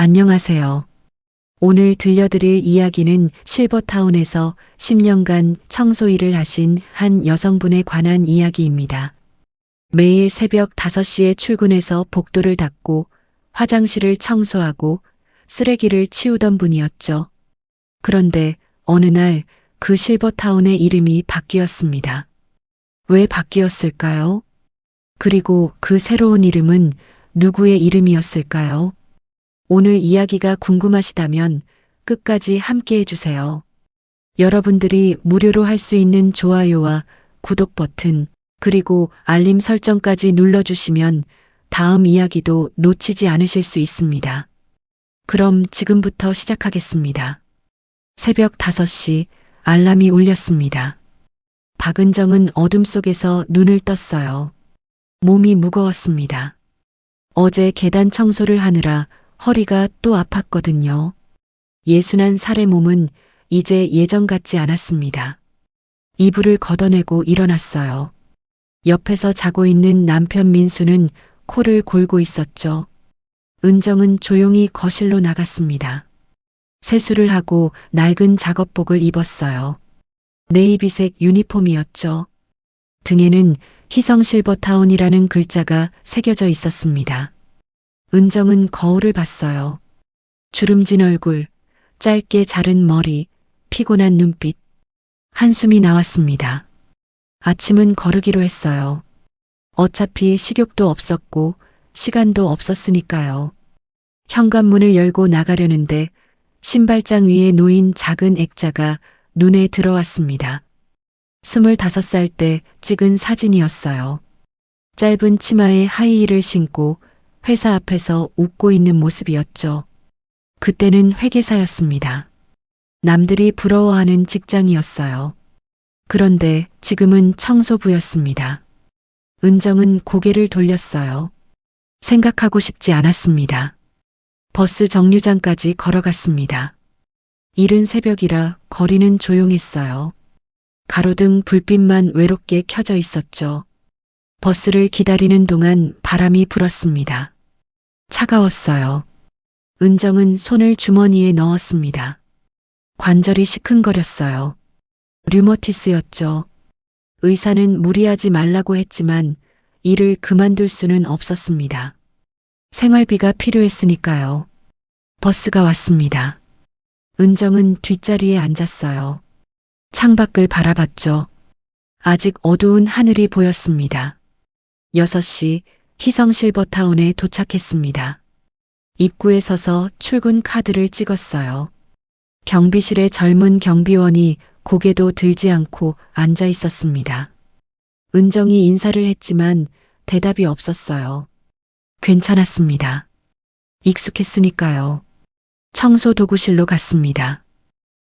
안녕하세요. 오늘 들려드릴 이야기는 실버타운에서 10년간 청소 일을 하신 한 여성분에 관한 이야기입니다. 매일 새벽 5시에 출근해서 복도를 닦고 화장실을 청소하고 쓰레기를 치우던 분이었죠. 그런데 어느 날 그 실버타운의 이름이 바뀌었습니다. 왜 바뀌었을까요? 그리고 그 새로운 이름은 누구의 이름이었을까요? 오늘 이야기가 궁금하시다면 끝까지 함께 해주세요. 여러분들이 무료로 할 수 있는 좋아요와 구독 버튼, 그리고 알림 설정까지 눌러주시면 다음 이야기도 놓치지 않으실 수 있습니다. 그럼 지금부터 시작하겠습니다. 새벽 5시 알람이 울렸습니다. 박은정은 어둠 속에서 눈을 떴어요. 몸이 무거웠습니다. 어제 계단 청소를 하느라 허리가 또 아팠거든요. 예순한 살의 몸은 이제 예전 같지 않았습니다. 이불을 걷어내고 일어났어요. 옆에서 자고 있는 남편 민수는 코를 골고 있었죠. 은정은 조용히 거실로 나갔습니다. 세수를 하고 낡은 작업복을 입었어요. 네이비색 유니폼이었죠. 등에는 희성실버타운이라는 글자가 새겨져 있었습니다. 은정은 거울을 봤어요. 주름진 얼굴, 짧게 자른 머리, 피곤한 눈빛. 한숨이 나왔습니다. 아침은 거르기로 했어요. 어차피 식욕도 없었고 시간도 없었으니까요. 현관문을 열고 나가려는데 신발장 위에 놓인 작은 액자가 눈에 들어왔습니다. 25살 때 찍은 사진이었어요. 짧은 치마에 하이힐을 신고 회사 앞에서 웃고 있는 모습이었죠. 그때는 회계사였습니다. 남들이 부러워하는 직장이었어요. 그런데 지금은 청소부였습니다. 은정은 고개를 돌렸어요. 생각하고 싶지 않았습니다. 버스 정류장까지 걸어갔습니다. 이른 새벽이라 거리는 조용했어요. 가로등 불빛만 외롭게 켜져 있었죠. 버스를 기다리는 동안 바람이 불었습니다. 차가웠어요. 은정은 손을 주머니에 넣었습니다. 관절이 시큰거렸어요. 류머티스였죠. 의사는 무리하지 말라고 했지만 일을 그만둘 수는 없었습니다. 생활비가 필요했으니까요. 버스가 왔습니다. 은정은 뒷자리에 앉았어요. 창밖을 바라봤죠. 아직 어두운 하늘이 보였습니다. 6시 희성실버타운에 도착했습니다. 입구에 서서 출근 카드를 찍었어요. 경비실에 젊은 경비원이 고개도 들지 않고 앉아 있었습니다. 은정이 인사를 했지만 대답이 없었어요. 괜찮았습니다. 익숙했으니까요. 청소 도구실로 갔습니다.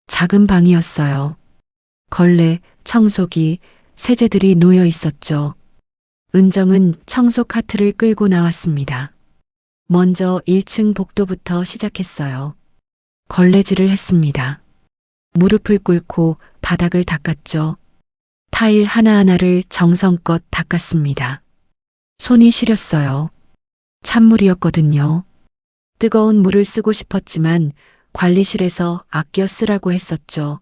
작은 방이었어요. 걸레, 청소기, 세제들이 놓여 있었죠. 은정은 청소 카트를 끌고 나왔습니다. 먼저 1층 복도부터 시작했어요. 걸레질을 했습니다. 무릎을 꿇고 바닥을 닦았죠. 타일 하나하나를 정성껏 닦았습니다. 손이 시렸어요. 찬물이었거든요. 뜨거운 물을 쓰고 싶었지만 관리실에서 아껴 쓰라고 했었죠.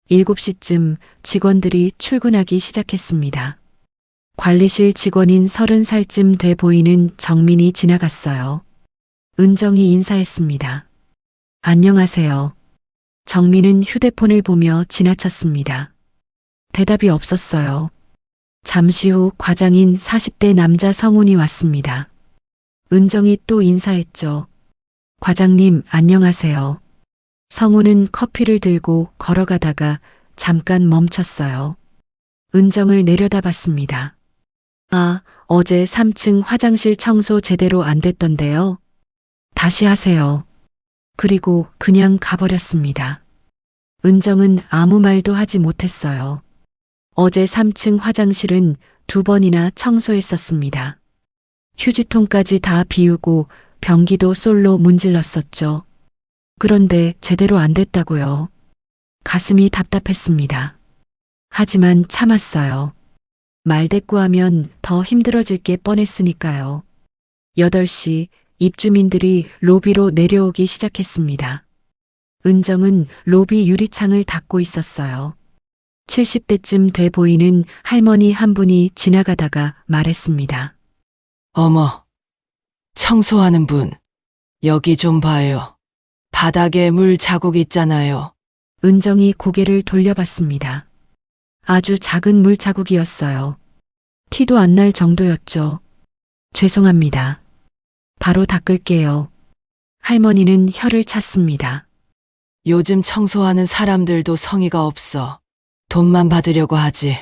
7시쯤 직원들이 출근하기 시작했습니다. 관리실 직원인 30살쯤 돼 보이는 정민이 지나갔어요. 은정이 인사했습니다. 안녕하세요. 정민은 휴대폰을 보며 지나쳤습니다. 대답이 없었어요. 잠시 후 과장인 40대 남자 성훈이 왔습니다. 은정이 또 인사했죠. 과장님, 안녕하세요. 성훈은 커피를 들고 걸어가다가 잠깐 멈췄어요. 은정을 내려다봤습니다. 아, 어제 3층 화장실 청소 제대로 안 됐던데요. 다시 하세요. 그리고 그냥 가버렸습니다. 은정은 아무 말도 하지 못했어요. 어제 3층 화장실은 2번이나 청소했었습니다. 휴지통까지 다 비우고 변기도 솔로 문질렀었죠. 그런데 제대로 안 됐다고요. 가슴이 답답했습니다. 하지만 참았어요. 말대꾸하면 더 힘들어질 게 뻔했으니까요. 8시 입주민들이 로비로 내려오기 시작했습니다. 은정은 로비 유리창을 닫고 있었어요. 70대쯤 돼 보이는 할머니 한 분이 지나가다가 말했습니다. 어머, 청소하는 분, 여기 좀 봐요. 바닥에 물 자국 있잖아요. 은정이 고개를 돌려봤습니다. 아주 작은 물자국이었어요. 티도 안 날 정도였죠. 죄송합니다. 바로 닦을게요. 할머니는 혀를 찼습니다. 요즘 청소하는 사람들도 성의가 없어. 돈만 받으려고 하지.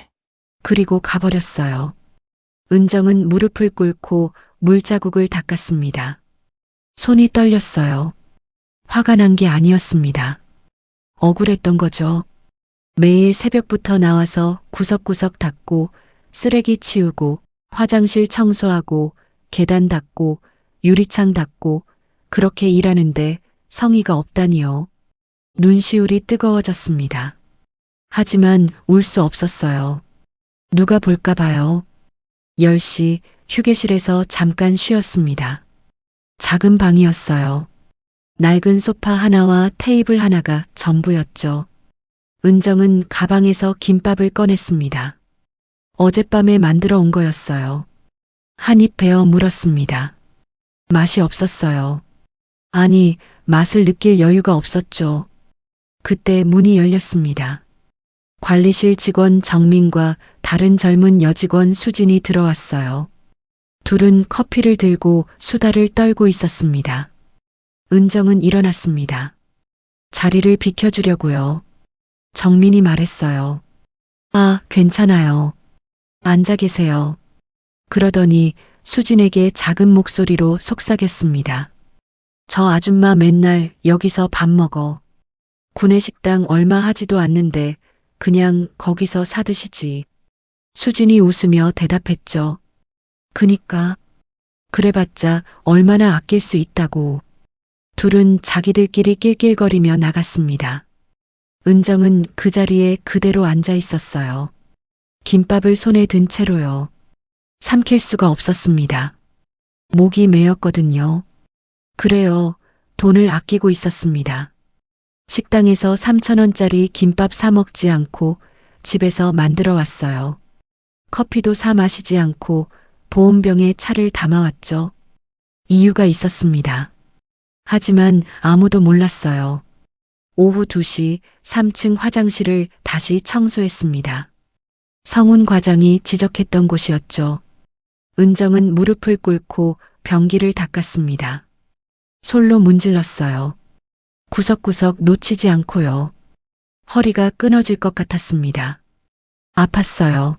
그리고 가버렸어요. 은정은 무릎을 꿇고 물자국을 닦았습니다. 손이 떨렸어요. 화가 난 게 아니었습니다. 억울했던 거죠. 매일 새벽부터 나와서 구석구석 닦고 쓰레기 치우고 화장실 청소하고 계단 닦고 유리창 닦고 그렇게 일하는데 성의가 없다니요. 눈시울이 뜨거워졌습니다. 하지만 울 수 없었어요. 누가 볼까 봐요. 10시 휴게실에서 잠깐 쉬었습니다. 작은 방이었어요. 낡은 소파 하나와 테이블 하나가 전부였죠. 은정은 가방에서 김밥을 꺼냈습니다. 어젯밤에 만들어 온 거였어요. 한 입 베어 물었습니다. 맛이 없었어요. 아니, 맛을 느낄 여유가 없었죠. 그때 문이 열렸습니다. 관리실 직원 정민과 다른 젊은 여직원 수진이 들어왔어요. 둘은 커피를 들고 수다를 떨고 있었습니다. 은정은 일어났습니다. 자리를 비켜주려고요. 정민이 말했어요. 아, 괜찮아요. 앉아 계세요. 그러더니 수진에게 작은 목소리로 속삭였습니다. 저 아줌마 맨날 여기서 밥 먹어. 구내식당 얼마 하지도 않는데 그냥 거기서 사드시지. 수진이 웃으며 대답했죠. 그니까. 그래봤자 얼마나 아낄 수 있다고. 둘은 자기들끼리 낄낄거리며 나갔습니다. 은정은 그 자리에 그대로 앉아 있었어요. 김밥을 손에 든 채로요. 삼킬 수가 없었습니다. 목이 메었거든요. 그래요. 돈을 아끼고 있었습니다. 식당에서 3,000원짜리 김밥 사 먹지 않고 집에서 만들어 왔어요. 커피도 사 마시지 않고 보온병에 차를 담아왔죠. 이유가 있었습니다. 하지만 아무도 몰랐어요. 오후 2시 3층 화장실을 다시 청소했습니다. 성훈 과장이 지적했던 곳이었죠. 은정은 무릎을 꿇고 변기를 닦았습니다. 솔로 문질렀어요. 구석구석 놓치지 않고요. 허리가 끊어질 것 같았습니다. 아팠어요.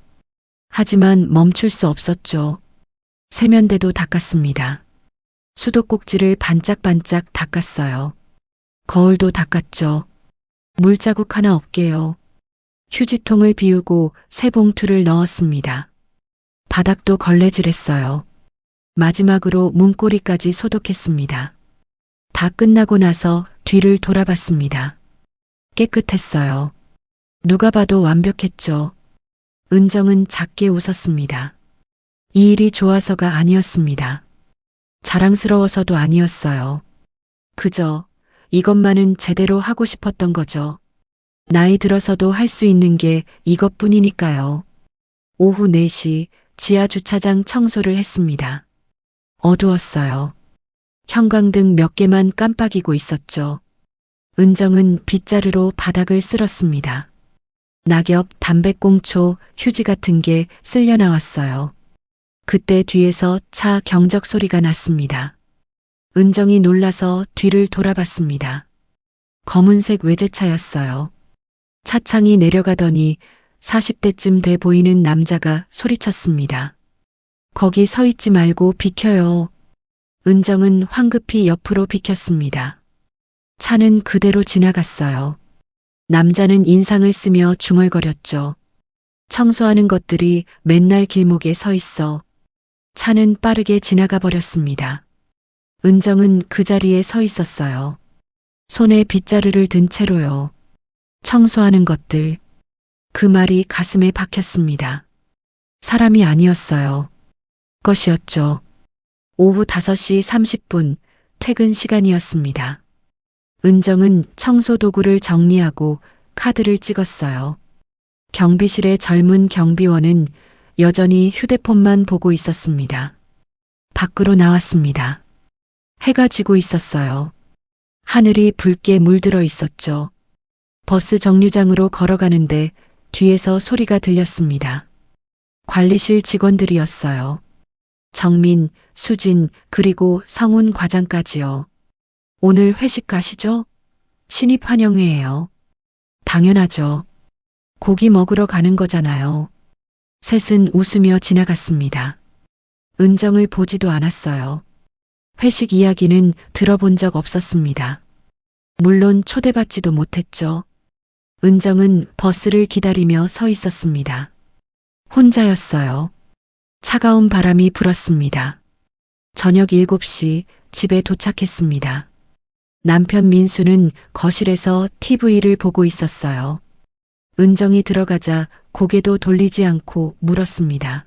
하지만 멈출 수 없었죠. 세면대도 닦았습니다. 수도꼭지를 반짝반짝 닦았어요. 거울도 닦았죠. 물자국 하나 없게요. 휴지통을 비우고 새 봉투를 넣었습니다. 바닥도 걸레질했어요. 마지막으로 문고리까지 소독했습니다. 다 끝나고 나서 뒤를 돌아봤습니다. 깨끗했어요. 누가 봐도 완벽했죠. 은정은 작게 웃었습니다. 이 일이 좋아서가 아니었습니다. 자랑스러워서도 아니었어요. 그저 이것만은 제대로 하고 싶었던 거죠. 나이 들어서도 할 수 있는 게 이것뿐이니까요. 오후 4시 지하 주차장 청소를 했습니다. 어두웠어요. 형광등 몇 개만 깜빡이고 있었죠. 은정은 빗자루로 바닥을 쓸었습니다. 낙엽, 담배꽁초, 휴지 같은 게 쓸려 나왔어요. 그때 뒤에서 차 경적 소리가 났습니다. 은정이 놀라서 뒤를 돌아봤습니다. 검은색 외제차였어요. 차창이 내려가더니 40대쯤 돼 보이는 남자가 소리쳤습니다. 거기 서 있지 말고 비켜요. 은정은 황급히 옆으로 비켰습니다. 차는 그대로 지나갔어요. 남자는 인상을 쓰며 중얼거렸죠. 청소하는 것들이 맨날 길목에 서 있어. 차는 빠르게 지나가 버렸습니다. 은정은 그 자리에 서 있었어요. 손에 빗자루를 든 채로요. 청소하는 것들. 그 말이 가슴에 박혔습니다. 사람이 아니었어요. 것이었죠. 오후 5시 30분 퇴근 시간이었습니다. 은정은 청소 도구를 정리하고 카드를 찍었어요. 경비실의 젊은 경비원은 여전히 휴대폰만 보고 있었습니다. 밖으로 나왔습니다. 해가 지고 있었어요. 하늘이 붉게 물들어 있었죠. 버스 정류장으로 걸어가는데 뒤에서 소리가 들렸습니다. 관리실 직원들이었어요. 정민, 수진, 그리고 성훈 과장까지요. 오늘 회식 가시죠? 신입 환영회예요. 당연하죠. 고기 먹으러 가는 거잖아요. 셋은 웃으며 지나갔습니다. 은정을 보지도 않았어요. 회식 이야기는 들어본 적 없었습니다. 물론 초대받지도 못했죠. 은정은 버스를 기다리며 서 있었습니다. 혼자였어요. 차가운 바람이 불었습니다. 저녁 7시 집에 도착했습니다. 남편 민수는 거실에서 TV를 보고 있었어요. 은정이 들어가자 고개도 돌리지 않고 물었습니다.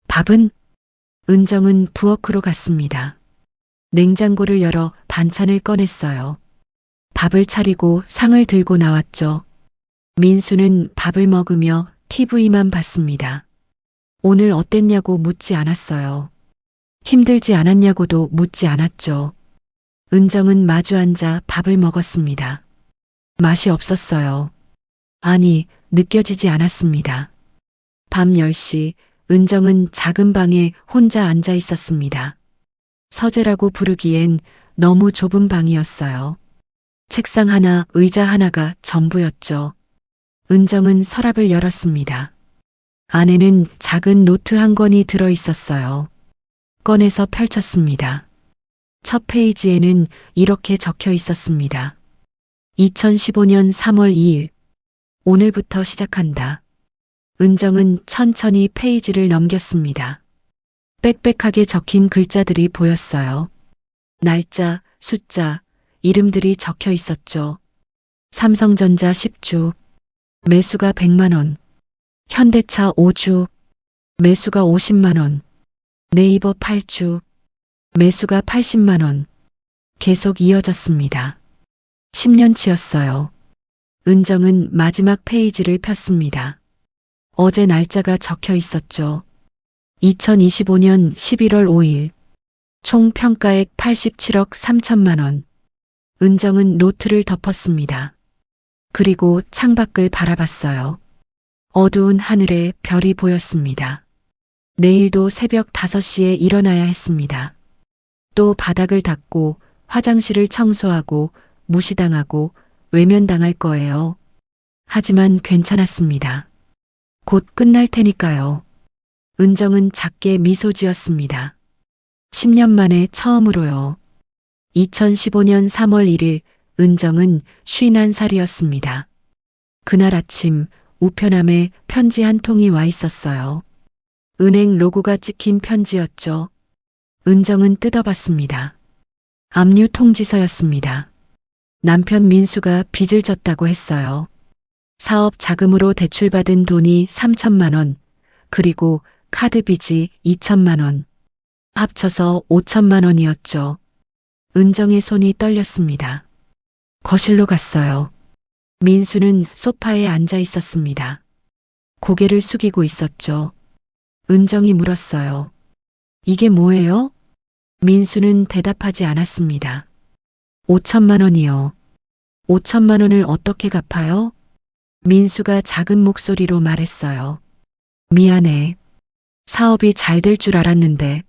밥은? 은정은 부엌으로 갔습니다. 냉장고를 열어 반찬을 꺼냈어요. 밥을 차리고 상을 들고 나왔죠. 민수는 밥을 먹으며 TV만 봤습니다. 오늘 어땠냐고 묻지 않았어요. 힘들지 않았냐고도 묻지 않았죠. 은정은 마주 앉아 밥을 먹었습니다. 맛이 없었어요. 아니, 느껴지지 않았습니다. 밤 10시 은정은 작은 방에 혼자 앉아 있었습니다. 서재라고 부르기엔 너무 좁은 방이었어요. 책상 하나, 의자 하나가 전부였죠. 은정은 서랍을 열었습니다. 안에는 작은 노트 한 권이 들어 있었어요. 꺼내서 펼쳤습니다. 첫 페이지에는 이렇게 적혀 있었습니다. 2015년 3월 2일. 오늘부터 시작한다. 은정은 천천히 페이지를 넘겼습니다. 빽빽하게 적힌 글자들이 보였어요. 날짜, 숫자, 이름들이 적혀 있었죠. 삼성전자 10주, 매수가 100만 원. 현대차 5주, 매수가 50만 원. 네이버 8주, 매수가 80만 원. 계속 이어졌습니다. 10년치였어요. 은정은 마지막 페이지를 폈습니다. 어제 날짜가 적혀 있었죠. 2025년 11월 5일. 총 평가액 87억 3천만 원. 은정은 노트를 덮었습니다. 그리고 창밖을 바라봤어요. 어두운 하늘에 별이 보였습니다. 내일도 새벽 5시에 일어나야 했습니다. 또 바닥을 닦고 화장실을 청소하고 무시당하고 외면당할 거예요. 하지만 괜찮았습니다. 곧 끝날 테니까요. 은정은 작게 미소 지었습니다. 10년 만에 처음으로요. 2015년 3월 1일 은정은 51살이었습니다. 그날 아침 우편함에 편지 한 통이 와 있었어요. 은행 로고가 찍힌 편지였죠. 은정은 뜯어봤습니다. 압류 통지서였습니다. 남편 민수가 빚을 졌다고 했어요. 사업 자금으로 대출받은 돈이 3천만 원, 그리고 카드 빚이 2천만 원. 합쳐서 5천만 원이었죠. 은정의 손이 떨렸습니다. 거실로 갔어요. 민수는 소파에 앉아 있었습니다. 고개를 숙이고 있었죠. 은정이 물었어요. 이게 뭐예요? 민수는 대답하지 않았습니다. 5천만 원이요. 5천만 원을 어떻게 갚아요? 민수가 작은 목소리로 말했어요. 미안해. 사업이 잘 될 줄 알았는데.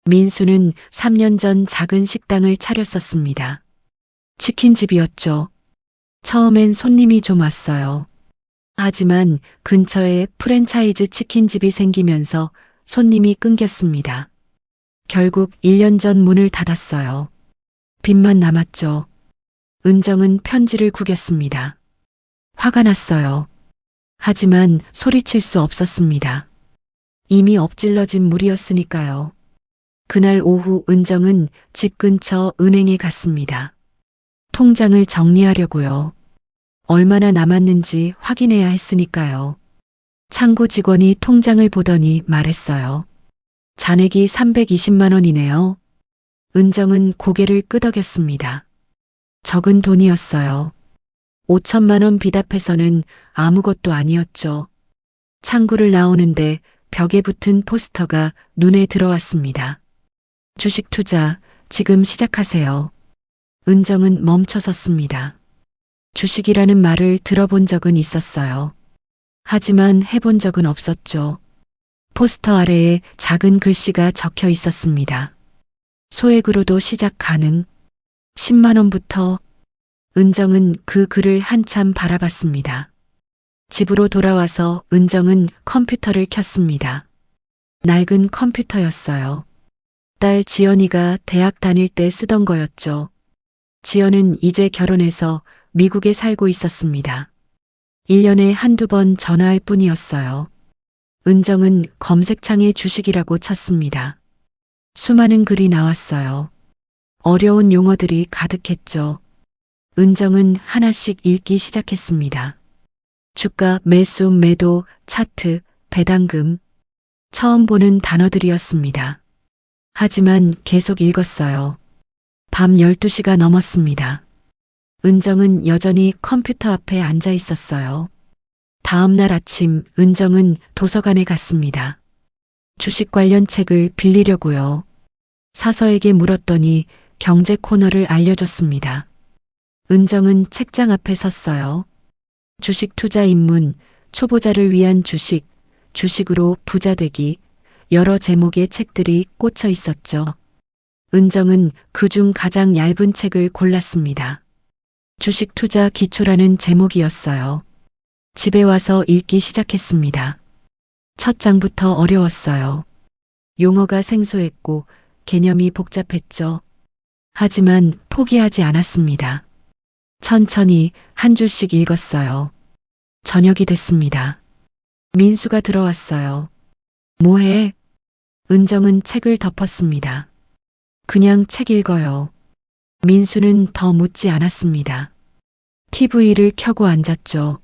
민수는 3년 전 작은 식당을 차렸었습니다. 치킨집이었죠. 처음엔 손님이 좀 왔어요. 하지만 근처에 프랜차이즈 치킨집이 생기면서 손님이 끊겼습니다. 결국 1년 전 문을 닫았어요. 빚만 남았죠. 은정은 편지를 구겼습니다. 화가 났어요. 하지만 소리칠 수 없었습니다. 이미 엎질러진 물이었으니까요. 그날 오후 은정은 집 근처 은행에 갔습니다. 통장을 정리하려고요. 얼마나 남았는지 확인해야 했으니까요. 창구 직원이 통장을 보더니 말했어요. 잔액이 320만 원이네요. 은정은 고개를 끄덕였습니다. 적은 돈이었어요. 5천만 원 빚 앞에서는 아무것도 아니었죠. 창구를 나오는데 벽에 붙은 포스터가 눈에 들어왔습니다. 주식 투자 지금 시작하세요. 은정은 멈춰섰습니다. 주식이라는 말을 들어본 적은 있었어요. 하지만 해본 적은 없었죠. 포스터 아래에 작은 글씨가 적혀 있었습니다. 소액으로도 시작 가능. 10만 원부터. 은정은 그 글을 한참 바라봤습니다. 집으로 돌아와서 은정은 컴퓨터를 켰습니다. 낡은 컴퓨터였어요. 딸 지연이가 대학 다닐 때 쓰던 거였죠. 지연은 이제 결혼해서 미국에 살고 있었습니다. 1년에 한두 번 전화할 뿐이었어요. 은정은 검색창에 주식이라고 쳤습니다. 수많은 글이 나왔어요. 어려운 용어들이 가득했죠. 은정은 하나씩 읽기 시작했습니다. 주가, 매수, 매도, 차트, 배당금. 처음 보는 단어들이었습니다. 하지만 계속 읽었어요. 밤 12시가 넘었습니다. 은정은 여전히 컴퓨터 앞에 앉아 있었어요. 다음 날 아침 은정은 도서관에 갔습니다. 주식 관련 책을 빌리려고요. 사서에게 물었더니 경제 코너를 알려줬습니다. 은정은 책장 앞에 섰어요. 주식 투자 입문, 초보자를 위한 주식, 주식으로 부자 되기, 여러 제목의 책들이 꽂혀 있었죠. 은정은 그중 가장 얇은 책을 골랐습니다. 주식 투자 기초라는 제목이었어요. 집에 와서 읽기 시작했습니다. 첫 장부터 어려웠어요. 용어가 생소했고 개념이 복잡했죠. 하지만 포기하지 않았습니다. 천천히 한 줄씩 읽었어요. 저녁이 됐습니다. 민수가 들어왔어요. 뭐해? 은정은 책을 덮었습니다. 그냥 책 읽어요. 민수는 더 묻지 않았습니다. TV를 켜고 앉았죠.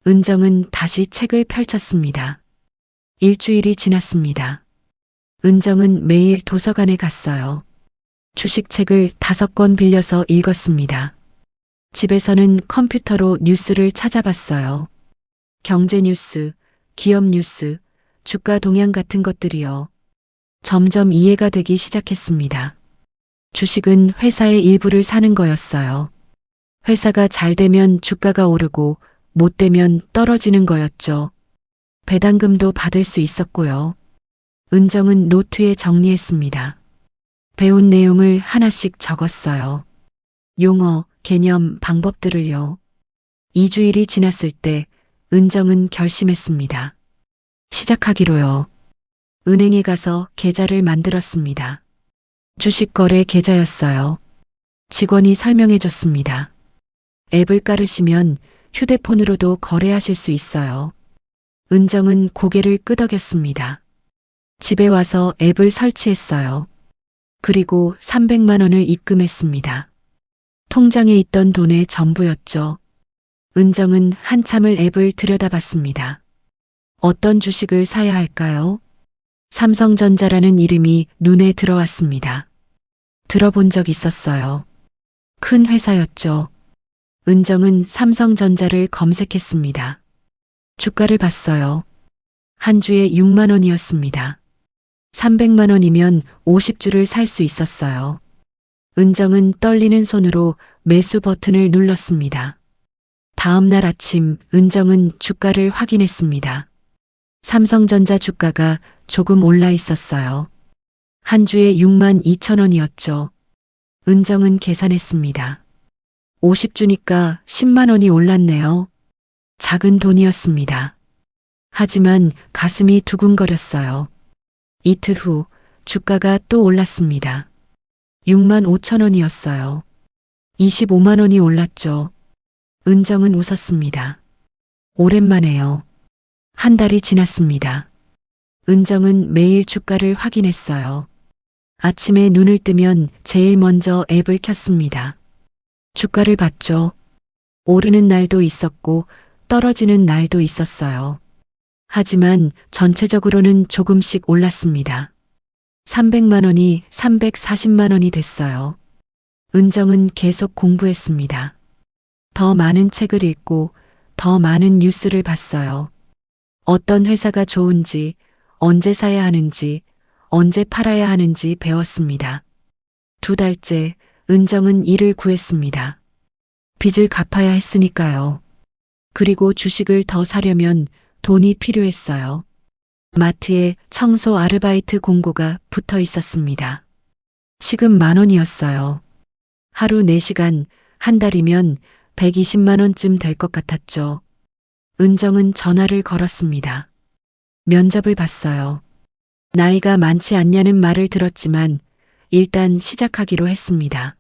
은정은 다시 책을 펼쳤습니다. 일주일이 지났습니다. 은정은 매일 도서관에 갔어요. 주식책을 5권 빌려서 읽었습니다. 집에서는 컴퓨터로 뉴스를 찾아봤어요. 경제 뉴스, 기업 뉴스, 주가 동향 같은 것들이요. 점점 이해가 되기 시작했습니다. 주식은 회사의 일부를 사는 거였어요. 회사가 잘 되면 주가가 오르고 못 되면 떨어지는 거였죠. 배당금도 받을 수 있었고요. 은정은 노트에 정리했습니다. 배운 내용을 하나씩 적었어요. 용어, 개념, 방법들을요. 2주일이 지났을 때 은정은 결심했습니다. 시작하기로요. 은행에 가서 계좌를 만들었습니다. 주식거래 계좌였어요. 직원이 설명해 줬습니다. 앱을 깔으시면 휴대폰으로도 거래하실 수 있어요. 은정은 고개를 끄덕였습니다. 집에 와서 앱을 설치했어요. 그리고 300만 원을 입금했습니다. 통장에 있던 돈의 전부였죠. 은정은 한참을 앱을 들여다봤습니다. 어떤 주식을 사야 할까요? 삼성전자라는 이름이 눈에 들어왔습니다. 들어본 적 있었어요. 큰 회사였죠. 은정은 삼성전자를 검색했습니다. 주가를 봤어요. 한 주에 6만 원이었습니다. 300만 원이면 50주를 살 수 있었어요. 은정은 떨리는 손으로 매수 버튼을 눌렀습니다. 다음 날 아침 은정은 주가를 확인했습니다. 삼성전자 주가가 조금 올라 있었어요. 한 주에 6만 2천 원이었죠. 은정은 계산했습니다. 50주니까 10만 원이 올랐네요. 작은 돈이었습니다. 하지만 가슴이 두근거렸어요. 이틀 후 주가가 또 올랐습니다. 6만 5천 원이었어요. 25만 원이 올랐죠. 은정은 웃었습니다. 오랜만에요. 한 달이 지났습니다. 은정은 매일 주가를 확인했어요. 아침에 눈을 뜨면 제일 먼저 앱을 켰습니다. 주가를 봤죠. 오르는 날도 있었고 떨어지는 날도 있었어요. 하지만 전체적으로는 조금씩 올랐습니다. 300만 원이 340만 원이 됐어요. 은정은 계속 공부했습니다. 더 많은 책을 읽고 더 많은 뉴스를 봤어요. 어떤 회사가 좋은지, 언제 사야 하는지, 언제 팔아야 하는지 배웠습니다. 2달째 은정은 일을 구했습니다. 빚을 갚아야 했으니까요. 그리고 주식을 더 사려면 돈이 필요했어요. 마트에 청소 아르바이트 공고가 붙어 있었습니다. 시급 10,000원이었어요. 하루 4시간, 한 달이면 120만 원쯤 될 것 같았죠. 은정은 전화를 걸었습니다. 면접을 봤어요. 나이가 많지 않냐는 말을 들었지만 일단 시작하기로 했습니다.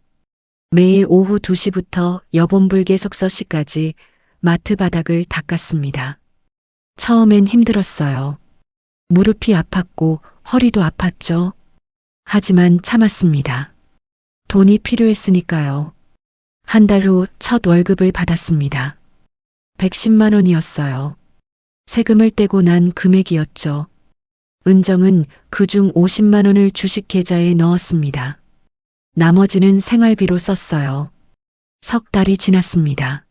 매일 오후 2시부터 여본불개 속서시까지 마트 바닥을 닦았습니다. 처음엔 힘들었어요. 무릎이 아팠고 허리도 아팠죠. 하지만 참았습니다. 돈이 필요했으니까요. 한 달 후 첫 월급을 받았습니다. 110만 원이었어요. 세금을 떼고 난 금액이었죠. 은정은 그중 50만 원을 주식 계좌에 넣었습니다. 나머지는 생활비로 썼어요. 석 달이 지났습니다.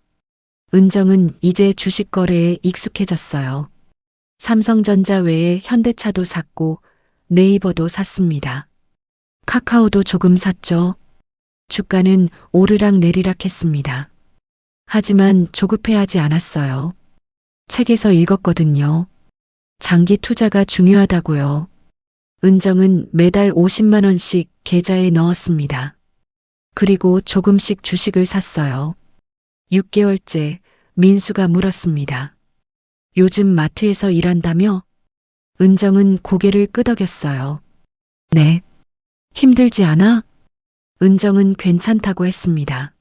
은정은 이제 주식 거래에 익숙해졌어요. 삼성전자 외에 현대차도 샀고 네이버도 샀습니다. 카카오도 조금 샀죠. 주가는 오르락 내리락 했습니다. 하지만 조급해하지 않았어요. 책에서 읽었거든요. 장기 투자가 중요하다고요. 은정은 매달 50만 원씩 계좌에 넣었습니다. 그리고 조금씩 주식을 샀어요. 6개월째 민수가 물었습니다. 요즘 마트에서 일한다며? 은정은 고개를 끄덕였어요. 네. 힘들지 않아? 은정은 괜찮다고 했습니다.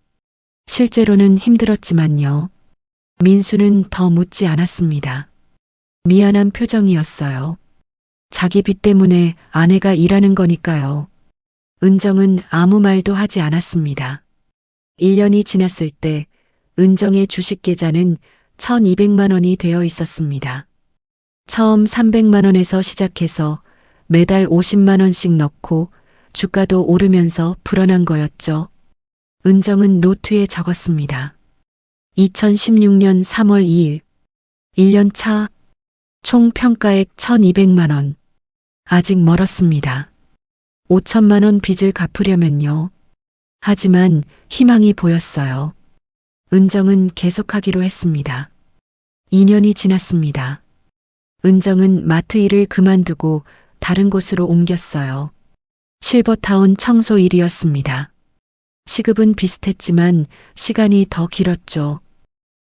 실제로는 힘들었지만요. 민수는 더 묻지 않았습니다. 미안한 표정이었어요. 자기 빚 때문에 아내가 일하는 거니까요. 은정은 아무 말도 하지 않았습니다. 1년이 지났을 때 은정의 주식 계좌는 1,200만 원이 되어 있었습니다. 처음 300만 원에서 시작해서 매달 50만 원씩 넣고 주가도 오르면서 불어난 거였죠. 은정은 노트에 적었습니다. 2016년 3월 2일, 1년 차, 총 평가액 1,200만 원. 아직 멀었습니다. 5천만 원 빚을 갚으려면요. 하지만 희망이 보였어요. 은정은 계속하기로 했습니다. 2년이 지났습니다. 은정은 마트 일을 그만두고 다른 곳으로 옮겼어요. 실버타운 청소 일이었습니다. 시급은 비슷했지만 시간이 더 길었죠.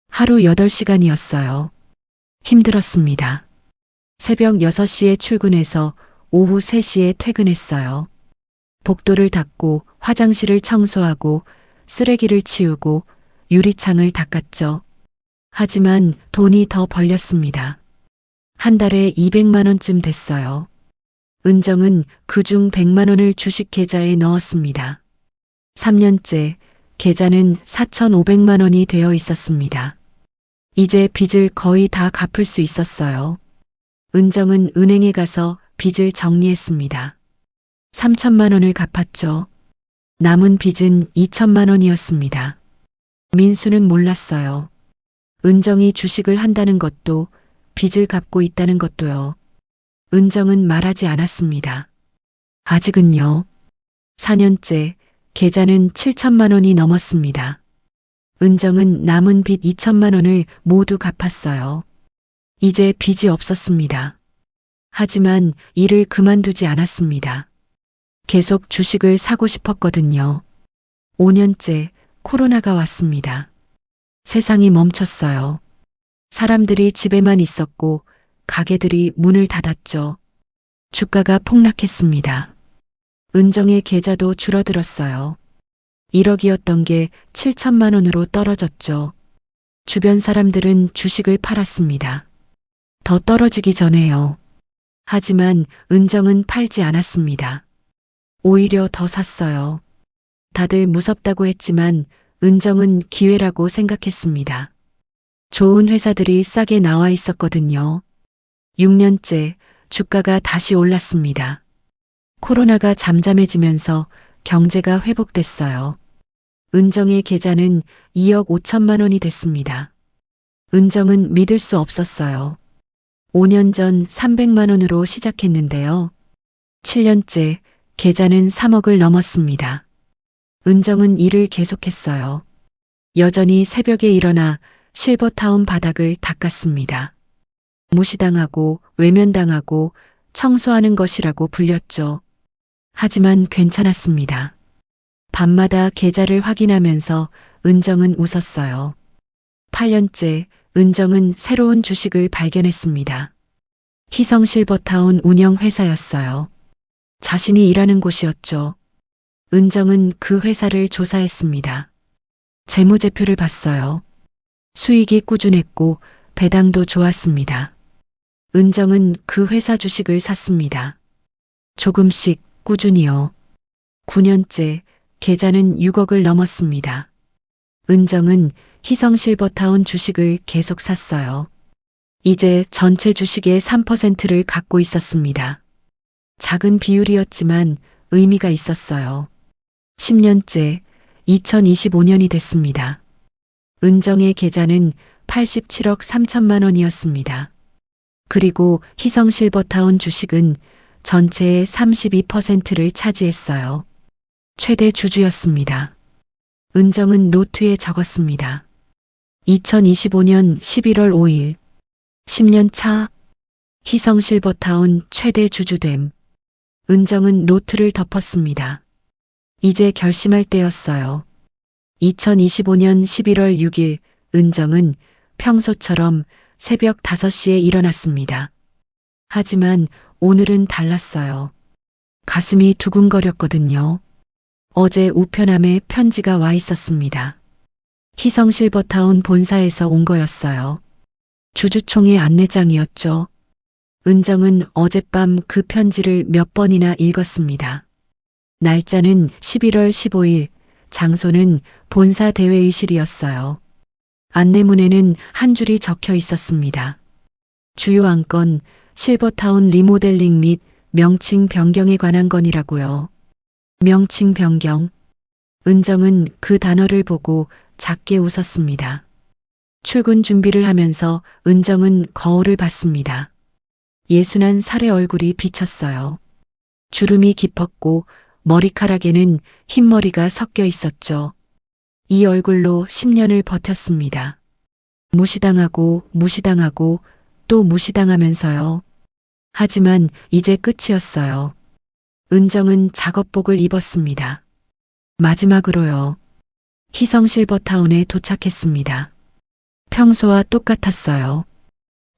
하루 8시간이었어요. 힘들었습니다. 새벽 6시에 출근해서 오후 3시에 퇴근했어요. 복도를 닦고 화장실을 청소하고 쓰레기를 치우고 유리창을 닦았죠. 하지만 돈이 더 벌렸습니다. 한 달에 200만 원쯤 됐어요. 은정은 그중 100만 원을 주식 계좌에 넣었습니다. 3년째 계좌는 4,500만 원이 되어 있었습니다. 이제 빚을 거의 다 갚을 수 있었어요. 은정은 은행에 가서 빚을 정리했습니다. 3천만 원을 갚았죠. 남은 빚은 2천만 원이었습니다. 민수는 몰랐어요. 은정이 주식을 한다는 것도 빚을 갚고 있다는 것도요. 은정은 말하지 않았습니다. 아직은요. 4년째 계좌는 7천만 원이 넘었습니다. 은정은 남은 빚 2천만 원을 모두 갚았어요. 이제 빚이 없었습니다. 하지만 일을 그만두지 않았습니다. 계속 주식을 사고 싶었거든요. 5년째 코로나가 왔습니다. 세상이 멈췄어요. 사람들이 집에만 있었고 가게들이 문을 닫았죠. 주가가 폭락했습니다. 은정의 계좌도 줄어들었어요. 1억이었던 게 7천만 원으로 떨어졌죠. 주변 사람들은 주식을 팔았습니다. 더 떨어지기 전에요. 하지만 은정은 팔지 않았습니다. 오히려 더 샀어요. 다들 무섭다고 했지만 은정은 기회라고 생각했습니다. 좋은 회사들이 싸게 나와 있었거든요. 6년째 주가가 다시 올랐습니다. 코로나가 잠잠해지면서 경제가 회복됐어요. 은정의 계좌는 2억 5천만 원이 됐습니다. 은정은 믿을 수 없었어요. 5년 전 300만 원으로 시작했는데요. 7년째 계좌는 3억을 넘었습니다. 은정은 일을 계속했어요. 여전히 새벽에 일어나 실버타운 바닥을 닦았습니다. 무시당하고 외면당하고 청소하는 것이라고 불렸죠. 하지만 괜찮았습니다. 밤마다 계좌를 확인하면서 은정은 웃었어요. 8년째 은정은 새로운 주식을 발견했습니다. 희성 실버타운 운영회사였어요. 자신이 일하는 곳이었죠. 은정은 그 회사를 조사했습니다. 재무제표를 봤어요. 수익이 꾸준했고 배당도 좋았습니다. 은정은 그 회사 주식을 샀습니다. 조금씩 꾸준히요. 9년째 계좌는 6억을 넘었습니다. 은정은 희성 실버타운 주식을 계속 샀어요. 이제 전체 주식의 3%를 갖고 있었습니다. 작은 비율이었지만 의미가 있었어요. 10년째 2025년이 됐습니다. 은정의 계좌는 87억 3천만 원이었습니다. 그리고 희성 실버타운 주식은 전체의 32%를 차지했어요. 최대 주주였습니다. 은정은 노트에 적었습니다. 2025년 11월 5일 10년 차 희성 실버타운 최대 주주됨. 은정은 노트를 덮었습니다. 이제 결심할 때였어요. 2025년 11월 6일 은정은 평소처럼 새벽 5시에 일어났습니다. 하지만 오늘은 달랐어요. 가슴이 두근거렸거든요. 어제 우편함에 편지가 와 있었습니다. 희성 실버타운 본사에서 온 거였어요. 주주총회 안내장이었죠. 은정은 어젯밤 그 편지를 몇 번이나 읽었습니다. 날짜는 11월 15일, 장소는 본사 대회의실이었어요. 안내문에는 한 줄이 적혀 있었습니다. 주요 안건 실버타운 리모델링 및 명칭 변경에 관한 건이라고요. 명칭 변경. 은정은 그 단어를 보고 작게 웃었습니다. 출근 준비를 하면서 은정은 거울을 봤습니다. 예순한 살의 얼굴이 비쳤어요. 주름이 깊었고 머리카락에는 흰머리가 섞여 있었죠. 이 얼굴로 10년을 버텼습니다. 무시당하고 무시당하고 또 무시당하면서요. 하지만 이제 끝이었어요. 은정은 작업복을 입었습니다. 마지막으로요. 희성 실버타운에 도착했습니다. 평소와 똑같았어요.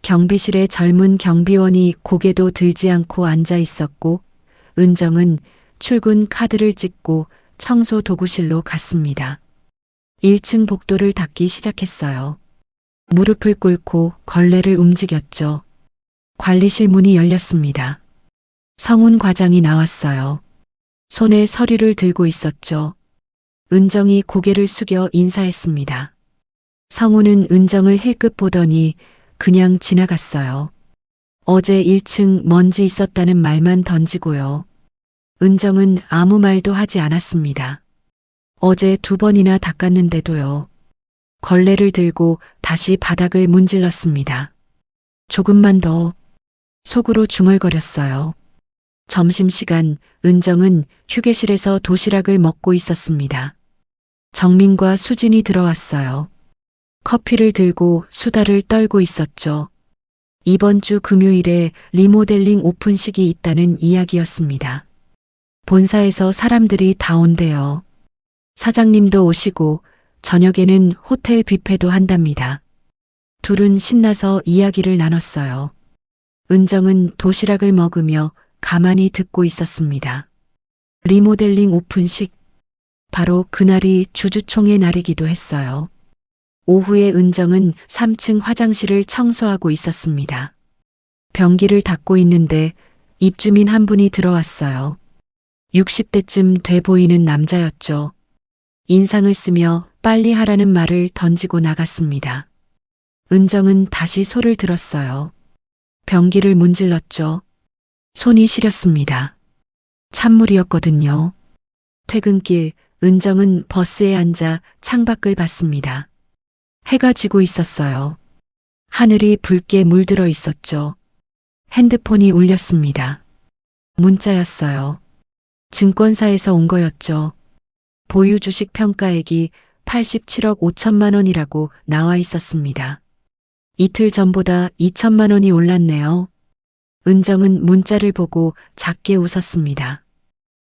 경비실에 젊은 경비원이 고개도 들지 않고 앉아 있었고 은정은 출근 카드를 찍고 청소 도구실로 갔습니다. 1층 복도를 닦기 시작했어요. 무릎을 꿇고 걸레를 움직였죠. 관리실 문이 열렸습니다. 성훈 과장이 나왔어요. 손에 서류를 들고 있었죠. 은정이 고개를 숙여 인사했습니다. 성훈은 은정을 힐끗 보더니 그냥 지나갔어요. 어제 1층 먼지 있었다는 말만 던지고요. 은정은 아무 말도 하지 않았습니다. 어제 2번이나 닦았는데도요. 걸레를 들고 다시 바닥을 문질렀습니다. 조금만 더. 속으로 중얼거렸어요. 점심시간 은정은 휴게실에서 도시락을 먹고 있었습니다. 정민과 수진이 들어왔어요. 커피를 들고 수다를 떨고 있었죠. 이번 주 금요일에 리모델링 오픈식이 있다는 이야기였습니다. 본사에서 사람들이 다 온대요. 사장님도 오시고 저녁에는 호텔 뷔페도 한답니다. 둘은 신나서 이야기를 나눴어요. 은정은 도시락을 먹으며 가만히 듣고 있었습니다. 리모델링 오픈식. 바로 그날이 주주총회 날이기도 했어요. 오후에 은정은 3층 화장실을 청소하고 있었습니다. 변기를 닦고 있는데 입주민 한 분이 들어왔어요. 60대쯤 돼 보이는 남자였죠. 인상을 쓰며 빨리 하라는 말을 던지고 나갔습니다. 은정은 다시 소를 들었어요. 변기를 문질렀죠. 손이 시렸습니다. 찬물이었거든요. 퇴근길 은정은 버스에 앉아 창밖을 봤습니다. 해가 지고 있었어요. 하늘이 붉게 물들어 있었죠. 핸드폰이 울렸습니다. 문자였어요. 증권사에서 온 거였죠. 보유 주식 평가액이 87억 5천만 원이라고 나와 있었습니다. 이틀 전보다 2천만 원이 올랐네요. 은정은 문자를 보고 작게 웃었습니다.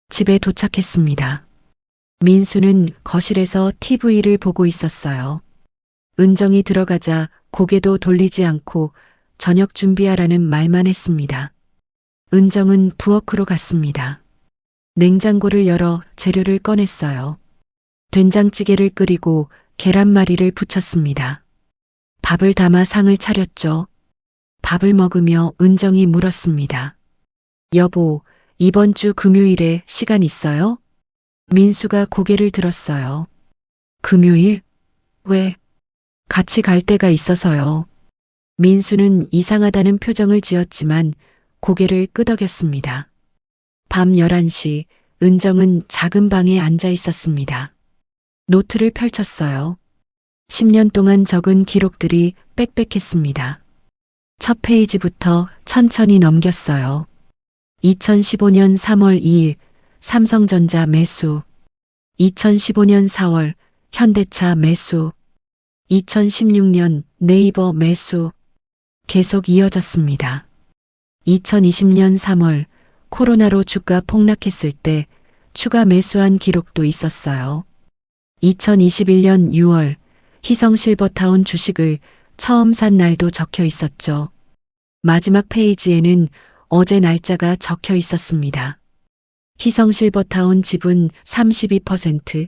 집에 도착했습니다. 민수는 거실에서 TV를 보고 있었어요. 은정이 들어가자 고개도 돌리지 않고 저녁 준비하라는 말만 했습니다. 은정은 부엌으로 갔습니다. 냉장고를 열어 재료를 꺼냈어요. 된장찌개를 끓이고 계란말이를 부쳤습니다. 밥을 담아 상을 차렸죠. 밥을 먹으며 은정이 물었습니다. 여보, 이번 주 금요일에 시간 있어요? 민수가 고개를 들었어요. 금요일? 왜? 같이 갈 데가 있어서요. 민수는 이상하다는 표정을 지었지만 고개를 끄덕였습니다. 밤 11시 은정은 작은 방에 앉아 있었습니다. 노트를 펼쳤어요. 10년 동안 적은 기록들이 빽빽했습니다. 첫 페이지부터 천천히 넘겼어요. 2015년 3월 2일 삼성전자 매수, 2015년 4월 현대차 매수, 2016년 네이버 매수, 계속 이어졌습니다. 2020년 3월 코로나로 주가 폭락했을 때 추가 매수한 기록도 있었어요. 2021년 6월 희성실버타운 주식을 처음 산 날도 적혀 있었죠. 마지막 페이지에는 어제 날짜가 적혀 있었습니다. 희성실버타운 지분 32%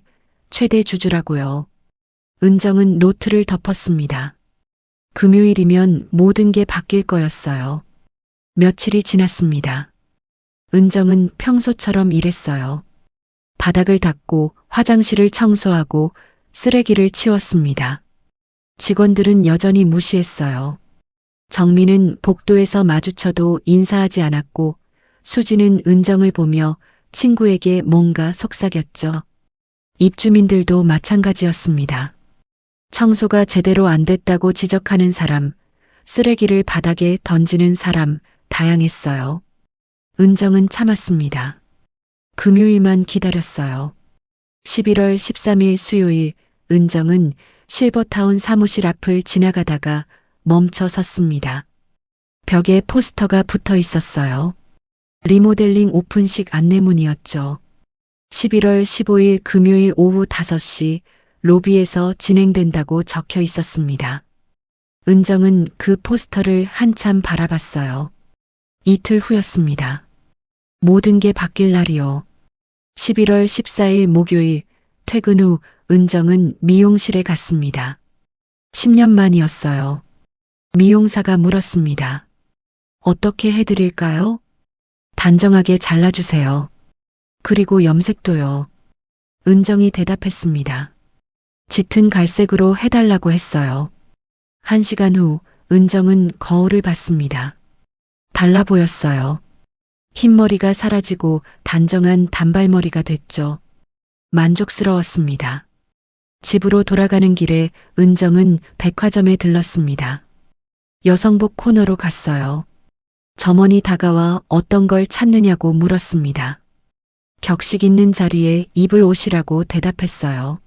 최대 주주라고요. 은정은 노트를 덮었습니다. 금요일이면 모든 게 바뀔 거였어요. 며칠이 지났습니다. 은정은 평소처럼 일했어요. 바닥을 닦고 화장실을 청소하고 쓰레기를 치웠습니다. 직원들은 여전히 무시했어요. 정민은 복도에서 마주쳐도 인사하지 않았고 수지는 은정을 보며 친구에게 뭔가 속삭였죠. 입주민들도 마찬가지였습니다. 청소가 제대로 안 됐다고 지적하는 사람, 쓰레기를 바닥에 던지는 사람, 다양했어요. 은정은 참았습니다. 금요일만 기다렸어요. 11월 13일 수요일 은정은 실버타운 사무실 앞을 지나가다가 멈춰 섰습니다. 벽에 포스터가 붙어 있었어요. 리모델링 오픈식 안내문이었죠. 11월 15일 금요일 오후 5시 로비에서 진행된다고 적혀 있었습니다. 은정은 그 포스터를 한참 바라봤어요. 이틀 후였습니다. 모든 게 바뀔 날이요. 11월 14일 목요일 퇴근 후 은정은 미용실에 갔습니다. 10년 만이었어요. 미용사가 물었습니다. 어떻게 해드릴까요? 단정하게 잘라주세요. 그리고 염색도요. 은정이 대답했습니다. 짙은 갈색으로 해달라고 했어요. 1시간 후 은정은 거울을 봤습니다. 달라 보였어요. 흰머리가 사라지고 단정한 단발머리가 됐죠. 만족스러웠습니다. 집으로 돌아가는 길에 은정은 백화점에 들렀습니다. 여성복 코너로 갔어요. 점원이 다가와 어떤 걸 찾느냐고 물었습니다. 격식 있는 자리에 입을 옷이라고 대답했어요.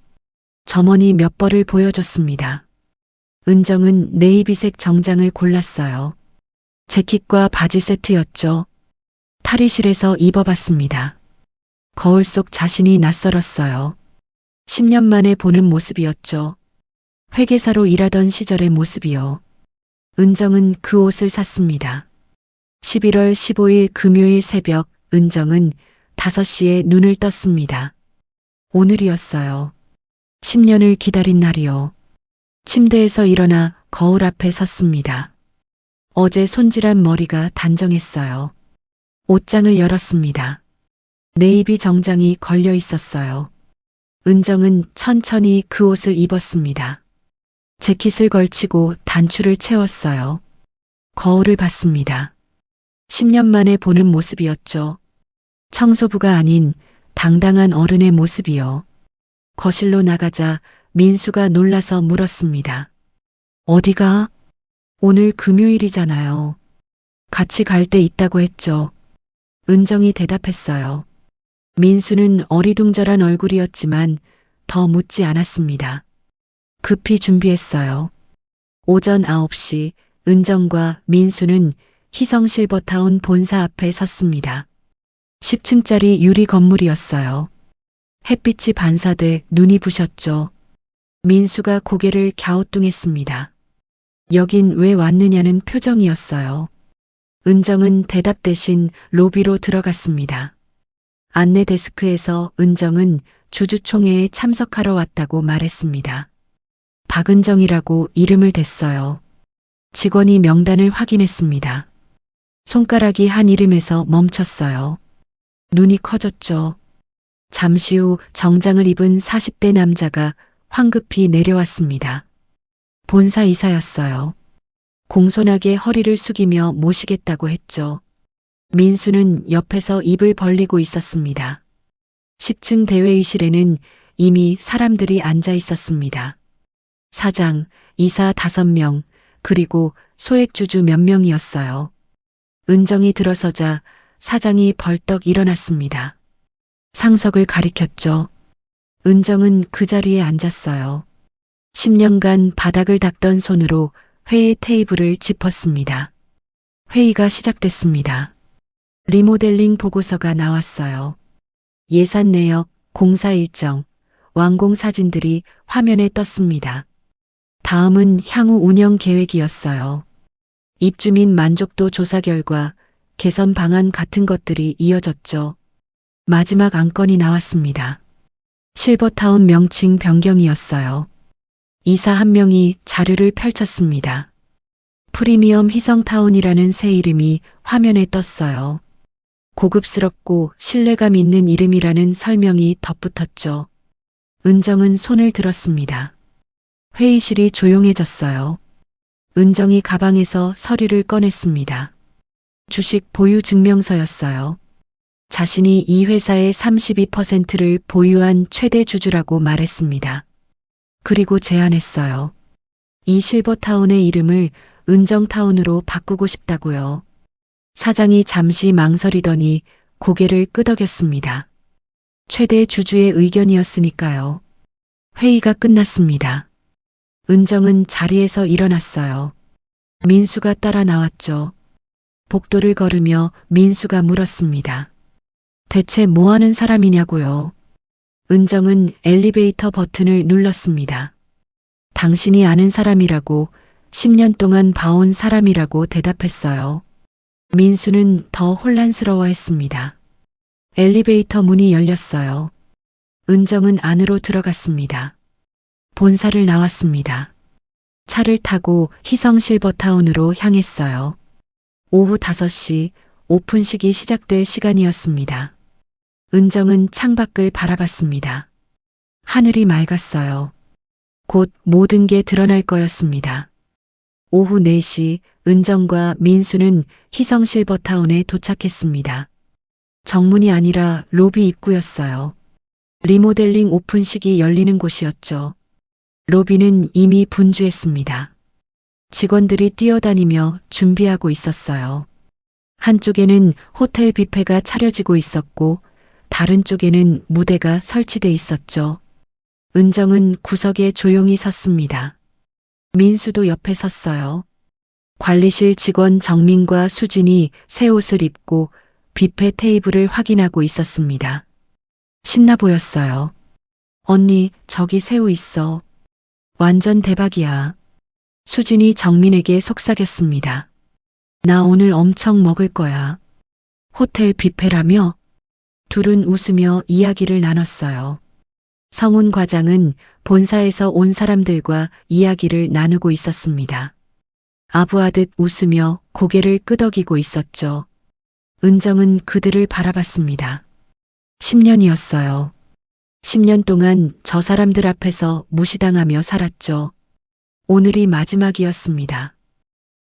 점원이 몇 벌을 보여줬습니다. 은정은 네이비색 정장을 골랐어요. 재킷과 바지 세트였죠. 탈의실에서 입어봤습니다. 거울 속 자신이 낯설었어요. 10년 만에 보는 모습이었죠. 회계사로 일하던 시절의 모습이요. 은정은 그 옷을 샀습니다. 11월 15일 금요일 새벽 은정은 5시에 눈을 떴습니다. 오늘이었어요. 10년을 기다린 날이요. 침대에서 일어나 거울 앞에 섰습니다. 어제 손질한 머리가 단정했어요. 옷장을 열었습니다. 네이비 정장이 걸려 있었어요. 은정은 천천히 그 옷을 입었습니다. 재킷을 걸치고 단추를 채웠어요. 거울을 봤습니다. 10년 만에 보는 모습이었죠. 청소부가 아닌 당당한 어른의 모습이요. 거실로 나가자 민수가 놀라서 물었습니다. 어디가? 오늘 금요일이잖아요. 같이 갈 때 있다고 했죠. 은정이 대답했어요. 민수는 어리둥절한 얼굴이었지만 더 묻지 않았습니다. 급히 준비했어요. 오전 9시 은정과 민수는 희성 실버타운 본사 앞에 섰습니다. 10층짜리 유리 건물이었어요. 햇빛이 반사돼 눈이 부셨죠. 민수가 고개를 갸우뚱했습니다. 여긴 왜 왔느냐는 표정이었어요. 은정은 대답 대신 로비로 들어갔습니다. 안내 데스크에서 은정은 주주총회에 참석하러 왔다고 말했습니다. 박은정이라고 이름을 댔어요. 직원이 명단을 확인했습니다. 손가락이 한 이름에서 멈췄어요. 눈이 커졌죠. 잠시 후 정장을 입은 40대 남자가 황급히 내려왔습니다. 본사 이사였어요. 공손하게 허리를 숙이며 모시겠다고 했죠. 민수는 옆에서 입을 벌리고 있었습니다. 10층 대회의실에는 이미 사람들이 앉아 있었습니다. 사장, 이사 5명, 그리고 소액주주 몇 명이었어요. 은정이 들어서자 사장이 벌떡 일어났습니다. 상석을 가리켰죠. 은정은 그 자리에 앉았어요. 10년간 바닥을 닦던 손으로 회의 테이블을 짚었습니다. 회의가 시작됐습니다. 리모델링 보고서가 나왔어요. 예산 내역, 공사 일정, 완공 사진들이 화면에 떴습니다. 다음은 향후 운영 계획이었어요. 입주민 만족도 조사 결과 개선 방안 같은 것들이 이어졌죠. 마지막 안건이 나왔습니다. 실버타운 명칭 변경이었어요. 이사 1명이 자료를 펼쳤습니다. 프리미엄 희성타운이라는 새 이름이 화면에 떴어요. 고급스럽고 신뢰감 있는 이름이라는 설명이 덧붙었죠. 은정은 손을 들었습니다. 회의실이 조용해졌어요. 은정이 가방에서 서류를 꺼냈습니다. 주식 보유 증명서였어요. 자신이 이 회사의 32%를 보유한 최대 주주라고 말했습니다. 그리고 제안했어요. 이 실버타운의 이름을 은정타운으로 바꾸고 싶다고요. 사장이 잠시 망설이더니 고개를 끄덕였습니다. 최대 주주의 의견이었으니까요. 회의가 끝났습니다. 은정은 자리에서 일어났어요. 민수가 따라 나왔죠. 복도를 걸으며 민수가 물었습니다. 대체 뭐 하는 사람이냐고요. 은정은 엘리베이터 버튼을 눌렀습니다. 당신이 아는 사람이라고 10년 동안 봐온 사람이라고 대답했어요. 민수는 더 혼란스러워했습니다. 엘리베이터 문이 열렸어요. 은정은 안으로 들어갔습니다. 본사를 나왔습니다. 차를 타고 희성 실버타운으로 향했어요. 오후 5시 오픈식이 시작될 시간이었습니다. 은정은 창밖을 바라봤습니다. 하늘이 맑았어요. 곧 모든 게 드러날 거였습니다. 오후 4시 은정과 민수는 희성 실버타운에 도착했습니다. 정문이 아니라 로비 입구였어요. 리모델링 오픈식이 열리는 곳이었죠. 로비는 이미 분주했습니다. 직원들이 뛰어다니며 준비하고 있었어요. 한쪽에는 호텔 뷔페가 차려지고 있었고 다른 쪽에는 무대가 설치돼 있었죠. 은정은 구석에 조용히 섰습니다. 민수도 옆에 섰어요. 관리실 직원 정민과 수진이 새 옷을 입고 뷔페 테이블을 확인하고 있었습니다. 신나 보였어요. 언니, 저기 새우 있어. 완전 대박이야. 수진이 정민에게 속삭였습니다. 나 오늘 엄청 먹을 거야. 호텔 뷔페라며? 둘은 웃으며 이야기를 나눴어요. 성훈 과장은 본사에서 온 사람들과 이야기를 나누고 있었습니다. 아부하듯 웃으며 고개를 끄덕이고 있었죠. 은정은 그들을 바라봤습니다. 10년이었어요. 10년 동안 저 사람들 앞에서 무시당하며 살았죠. 오늘이 마지막이었습니다.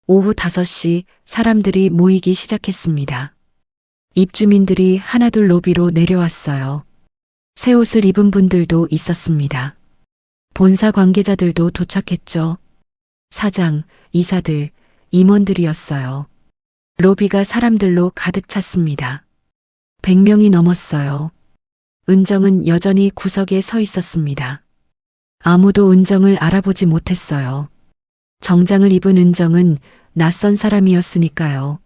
오후 5시 사람들이 모이기 시작했습니다. 입주민들이 하나둘 로비로 내려왔어요. 새 옷을 입은 분들도 있었습니다. 본사 관계자들도 도착했죠. 사장, 이사들, 임원들이었어요. 로비가 사람들로 가득 찼습니다. 100명이 넘었어요. 은정은 여전히 구석에 서 있었습니다. 아무도 은정을 알아보지 못했어요. 정장을 입은 은정은 낯선 사람이었으니까요.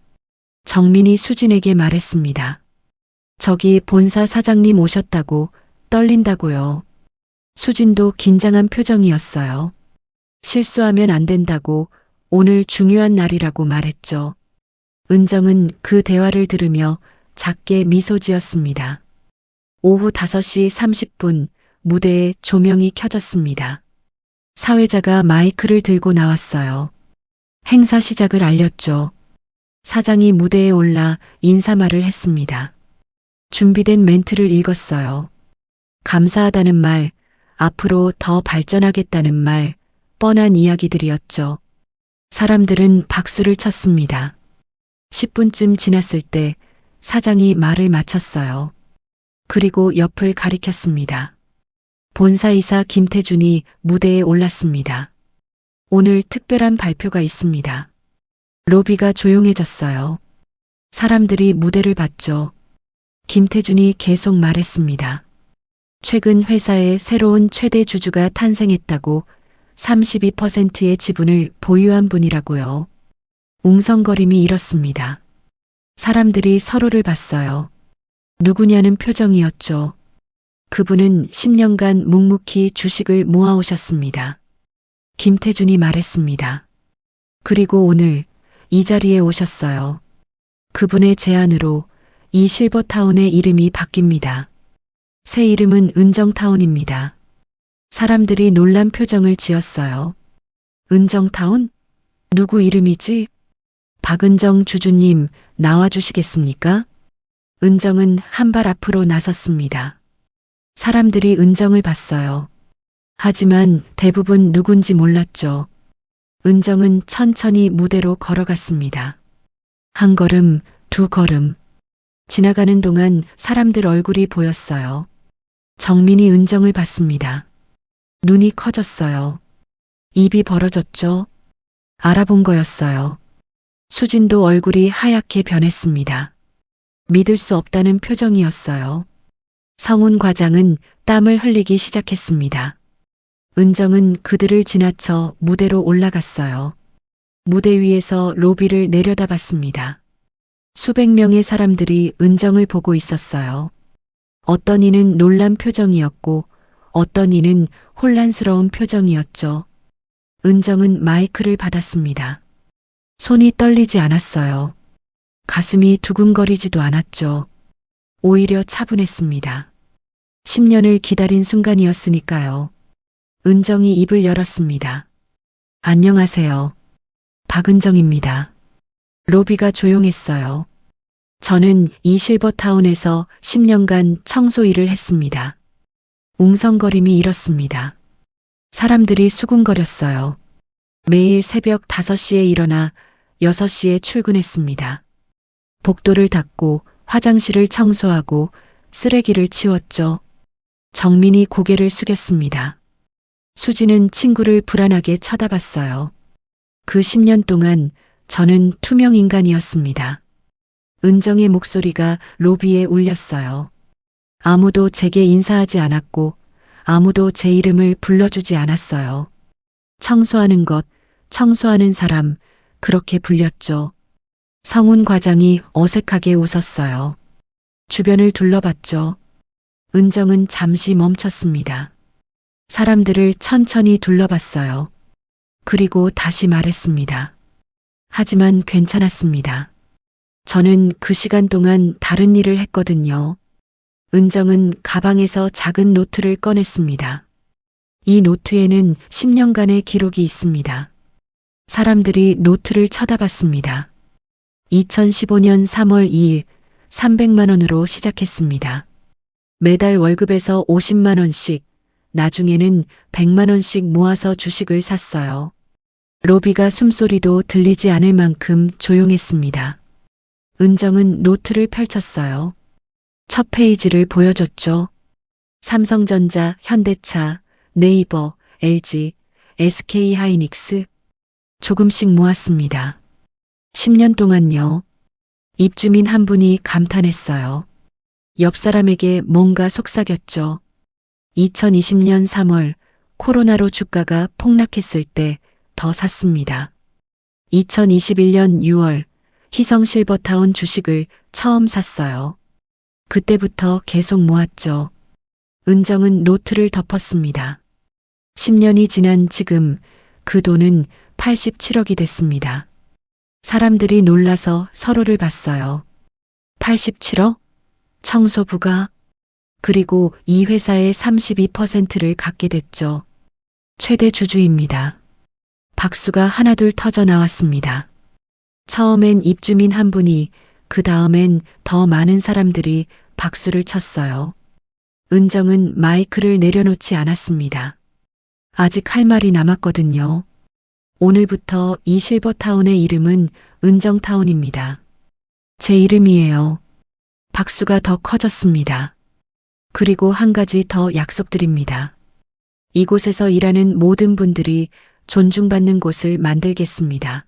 정민이 수진에게 말했습니다. 저기 본사 사장님 오셨다고, 떨린다고요. 수진도 긴장한 표정이었어요. 실수하면 안 된다고, 오늘 중요한 날이라고 말했죠. 은정은 그 대화를 들으며 작게 미소 지었습니다. 오후 5시 30분 무대에 조명이 켜졌습니다. 사회자가 마이크를 들고 나왔어요. 행사 시작을 알렸죠. 사장이 무대에 올라 인사말을 했습니다. 준비된 멘트를 읽었어요. 감사하다는 말, 앞으로 더 발전하겠다는 말, 뻔한 이야기들이었죠. 사람들은 박수를 쳤습니다. 10분쯤 지났을 때 사장이 말을 마쳤어요. 그리고 옆을 가리켰습니다. 본사이사 김태준이 무대에 올랐습니다. 오늘 특별한 발표가 있습니다. 로비가 조용해졌어요. 사람들이 무대를 봤죠. 김태준이 계속 말했습니다. 최근 회사에 새로운 최대 주주가 탄생했다고 32%의 지분을 보유한 분이라고요. 웅성거림이 일었습니다. 사람들이 서로를 봤어요. 누구냐는 표정이었죠. 그분은 10년간 묵묵히 주식을 모아오셨습니다. 김태준이 말했습니다. 그리고 오늘 이 자리에 오셨어요. 그분의 제안으로 이 실버타운의 이름이 바뀝니다. 새 이름은 은정타운입니다. 사람들이 놀란 표정을 지었어요. 은정타운? 누구 이름이지? 박은정 주주님 나와주시겠습니까? 은정은 한 발 앞으로 나섰습니다. 사람들이 은정을 봤어요. 하지만 대부분 누군지 몰랐죠. 은정은 천천히 무대로 걸어갔습니다. 한 걸음, 두 걸음. 지나가는 동안 사람들 얼굴이 보였어요. 정민이 은정을 봤습니다. 눈이 커졌어요. 입이 벌어졌죠. 알아본 거였어요. 수진도 얼굴이 하얗게 변했습니다. 믿을 수 없다는 표정이었어요. 성훈 과장은 땀을 흘리기 시작했습니다. 은정은 그들을 지나쳐 무대로 올라갔어요. 무대 위에서 로비를 내려다봤습니다. 수백 명의 사람들이 은정을 보고 있었어요. 어떤 이는 놀란 표정이었고 어떤 이는 혼란스러운 표정이었죠. 은정은 마이크를 받았습니다. 손이 떨리지 않았어요. 가슴이 두근거리지도 않았죠. 오히려 차분했습니다. 10년을 기다린 순간이었으니까요. 은정이 입을 열었습니다. 안녕하세요. 박은정입니다. 로비가 조용했어요. 저는 이 실버타운에서 10년간 청소 일을 했습니다. 웅성거림이 일었습니다. 사람들이 수군거렸어요. 매일 새벽 5시에 일어나 6시에 출근했습니다. 복도를 닦고 화장실을 청소하고 쓰레기를 치웠죠. 정민이 고개를 숙였습니다. 수지는 친구를 불안하게 쳐다봤어요. 그 10년 동안 저는 투명 인간이었습니다. 은정의 목소리가 로비에 울렸어요. 아무도 제게 인사하지 않았고 아무도 제 이름을 불러주지 않았어요. 청소하는 것, 청소하는 사람, 그렇게 불렸죠. 성훈 과장이 어색하게 웃었어요. 주변을 둘러봤죠. 은정은 잠시 멈췄습니다. 사람들을 천천히 둘러봤어요. 그리고 다시 말했습니다. 하지만 괜찮았습니다. 저는 그 시간 동안 다른 일을 했거든요. 은정은 가방에서 작은 노트를 꺼냈습니다. 이 노트에는 10년간의 기록이 있습니다. 사람들이 노트를 쳐다봤습니다. 2015년 3월 2일 300만 원으로 시작했습니다. 매달 월급에서 50만 원씩, 나중에는 100만 원씩 모아서 주식을 샀어요. 로비가 숨소리도 들리지 않을 만큼 조용했습니다. 은정은 노트를 펼쳤어요. 첫 페이지를 보여줬죠. 삼성전자, 현대차, 네이버, LG, SK하이닉스. 조금씩 모았습니다. 10년 동안요. 입주민 한 분이 감탄했어요. 옆 사람에게 뭔가 속삭였죠. 2020년 3월 코로나로 주가가 폭락했을 때 더 샀습니다. 2021년 6월 희성 실버타운 주식을 처음 샀어요. 그때부터 계속 모았죠. 은정은 노트를 덮었습니다. 10년이 지난 지금 그 돈은 87억이 됐습니다. 사람들이 놀라서 서로를 봤어요. 87억? 청소부가? 그리고 이 회사의 32%를 갖게 됐죠. 최대 주주입니다. 박수가 하나둘 터져 나왔습니다. 처음엔 입주민 한 분이, 그 다음엔 더 많은 사람들이 박수를 쳤어요. 은정은 마이크를 내려놓지 않았습니다. 아직 할 말이 남았거든요. 오늘부터 이 실버타운의 이름은 은정타운입니다. 제 이름이에요. 박수가 더 커졌습니다. 그리고 한 가지 더 약속드립니다. 이곳에서 일하는 모든 분들이 존중받는 곳을 만들겠습니다.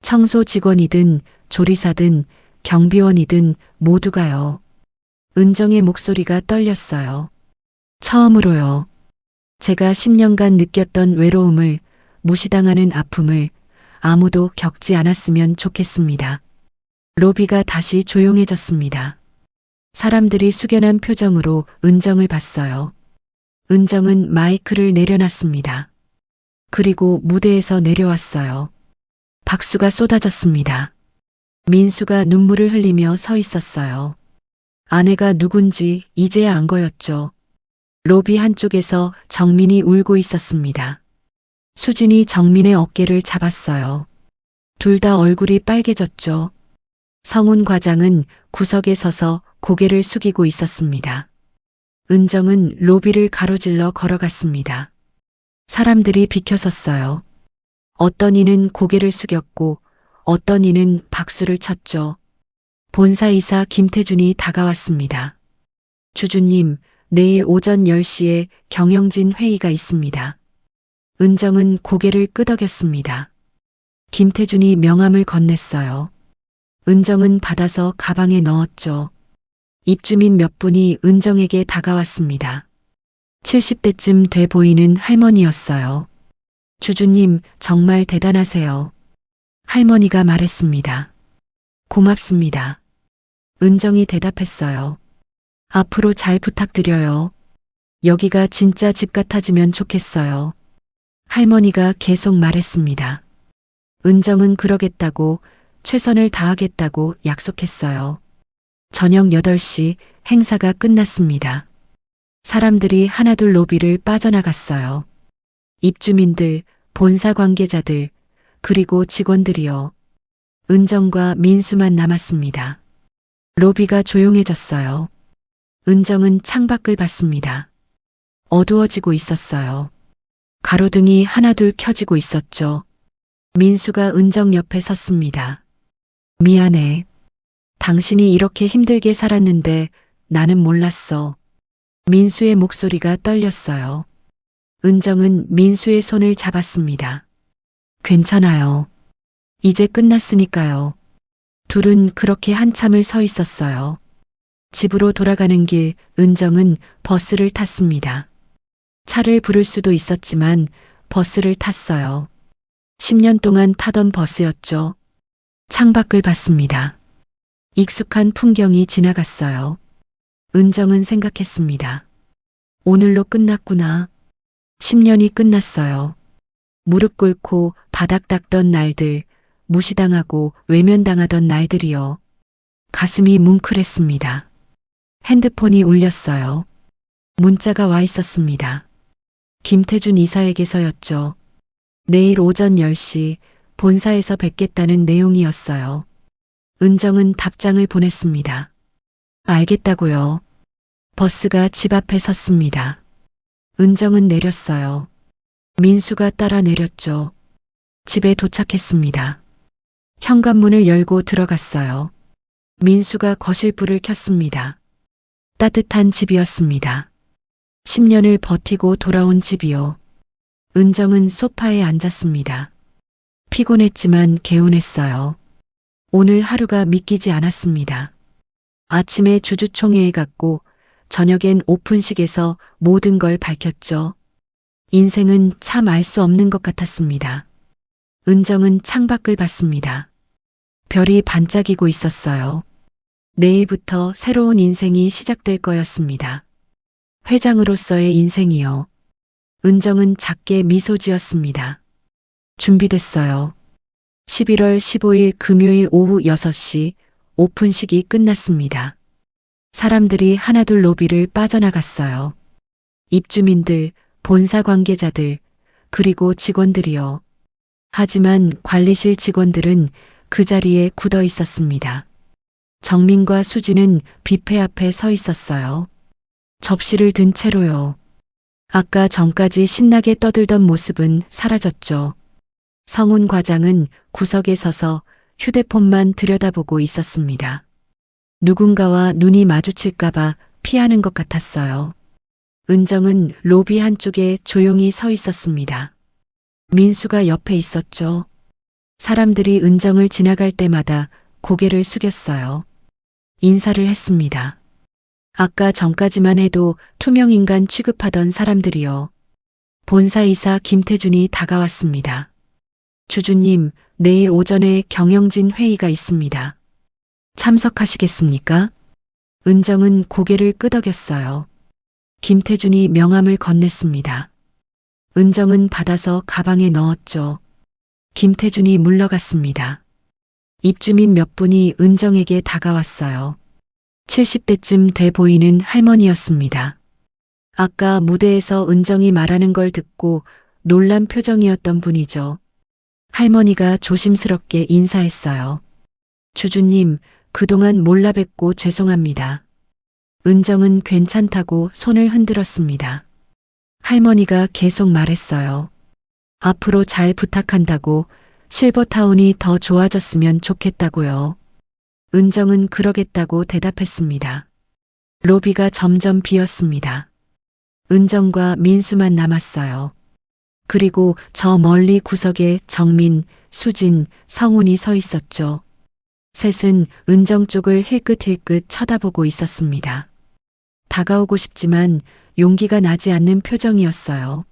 청소 직원이든 조리사든 경비원이든 모두가요. 은정의 목소리가 떨렸어요. 처음으로요. 제가 10년간 느꼈던 외로움을, 무시당하는 아픔을 아무도 겪지 않았으면 좋겠습니다. 로비가 다시 조용해졌습니다. 사람들이 숙연한 표정으로 은정을 봤어요. 은정은 마이크를 내려놨습니다. 그리고 무대에서 내려왔어요. 박수가 쏟아졌습니다. 민수가 눈물을 흘리며 서 있었어요. 아내가 누군지 이제야 안 거였죠. 로비 한쪽에서 정민이 울고 있었습니다. 수진이 정민의 어깨를 잡았어요. 둘 다 얼굴이 빨개졌죠. 성훈 과장은 구석에 서서 고개를 숙이고 있었습니다. 은정은 로비를 가로질러 걸어갔습니다. 사람들이 비켜섰어요. 어떤 이는 고개를 숙였고 어떤 이는 박수를 쳤죠. 본사이사 김태준이 다가왔습니다. 주주님, 내일 오전 10시에 경영진 회의가 있습니다. 은정은 고개를 끄덕였습니다. 김태준이 명함을 건넸어요. 은정은 받아서 가방에 넣었죠. 입주민 몇 분이 은정에게 다가왔습니다. 70대쯤 돼 보이는 할머니였어요. 주주님, 정말 대단하세요. 할머니가 말했습니다. 고맙습니다. 은정이 대답했어요. 앞으로 잘 부탁드려요. 여기가 진짜 집 같아지면 좋겠어요. 할머니가 계속 말했습니다. 은정은 그러겠다고, 최선을 다하겠다고 약속했어요. 저녁 8시 행사가 끝났습니다. 사람들이 하나둘 로비를 빠져나갔어요. 입주민들, 본사 관계자들, 그리고 직원들이요. 은정과 민수만 남았습니다. 로비가 조용해졌어요. 은정은 창밖을 봤습니다. 어두워지고 있었어요. 가로등이 하나둘 켜지고 있었죠. 민수가 은정 옆에 섰습니다. 미안해. 당신이 이렇게 힘들게 살았는데 나는 몰랐어. 민수의 목소리가 떨렸어요. 은정은 민수의 손을 잡았습니다. 괜찮아요. 이제 끝났으니까요. 둘은 그렇게 한참을 서 있었어요. 집으로 돌아가는 길, 은정은 버스를 탔습니다. 차를 부를 수도 있었지만 버스를 탔어요. 10년 동안 타던 버스였죠. 창밖을 봤습니다. 익숙한 풍경이 지나갔어요. 은정은 생각했습니다. 오늘로 끝났구나. 10년이 끝났어요. 무릎 꿇고 바닥 닦던 날들, 무시당하고 외면당하던 날들이요. 가슴이 뭉클했습니다. 핸드폰이 울렸어요. 문자가 와 있었습니다. 김태준 이사에게서였죠. 내일 오전 10시 본사에서 뵙겠다는 내용이었어요. 은정은 답장을 보냈습니다. 알겠다고요. 버스가 집 앞에 섰습니다. 은정은 내렸어요. 민수가 따라 내렸죠. 집에 도착했습니다. 현관문을 열고 들어갔어요. 민수가 거실 불을 켰습니다. 따뜻한 집이었습니다. 10년을 버티고 돌아온 집이요. 은정은 소파에 앉았습니다. 피곤했지만 개운했어요. 오늘 하루가 믿기지 않았습니다. 아침에 주주총회에 갔고 저녁엔 오픈식에서 모든 걸 밝혔죠. 인생은 참 알 수 없는 것 같았습니다. 은정은 창밖을 봤습니다. 별이 반짝이고 있었어요. 내일부터 새로운 인생이 시작될 거였습니다. 회장으로서의 인생이요. 은정은 작게 미소 지었습니다. 준비됐어요. 11월 15일 금요일 오후 6시 오픈식이 끝났습니다. 사람들이 하나둘 로비를 빠져나갔어요. 입주민들, 본사 관계자들, 그리고 직원들이요. 하지만 관리실 직원들은 그 자리에 굳어 있었습니다. 정민과 수지는 뷔페 앞에 서 있었어요. 접시를 든 채로요. 아까 전까지 신나게 떠들던 모습은 사라졌죠. 성훈 과장은 구석에 서서 휴대폰만 들여다보고 있었습니다. 누군가와 눈이 마주칠까봐 피하는 것 같았어요. 은정은 로비 한쪽에 조용히 서 있었습니다. 민수가 옆에 있었죠. 사람들이 은정을 지나갈 때마다 고개를 숙였어요. 인사를 했습니다. 아까 전까지만 해도 투명인간 취급하던 사람들이요. 본사이사 김태준이 다가왔습니다. 주주님, 내일 오전에 경영진 회의가 있습니다. 참석하시겠습니까? 은정은 고개를 끄덕였어요. 김태준이 명함을 건넸습니다. 은정은 받아서 가방에 넣었죠. 김태준이 물러갔습니다. 입주민 몇 분이 은정에게 다가왔어요. 70대쯤 돼 보이는 할머니였습니다. 아까 무대에서 은정이 말하는 걸 듣고 놀란 표정이었던 분이죠. 할머니가 조심스럽게 인사했어요. 주주님, 그동안 몰라 뵙고 죄송합니다. 은정은 괜찮다고 손을 흔들었습니다. 할머니가 계속 말했어요. 앞으로 잘 부탁한다고, 실버타운이 더 좋아졌으면 좋겠다고요. 은정은 그러겠다고 대답했습니다. 로비가 점점 비었습니다. 은정과 민수만 남았어요. 그리고 저 멀리 구석에 정민, 수진, 성훈이 서 있었죠. 셋은 은정 쪽을 힐끗힐끗 쳐다보고 있었습니다. 다가오고 싶지만 용기가 나지 않는 표정이었어요.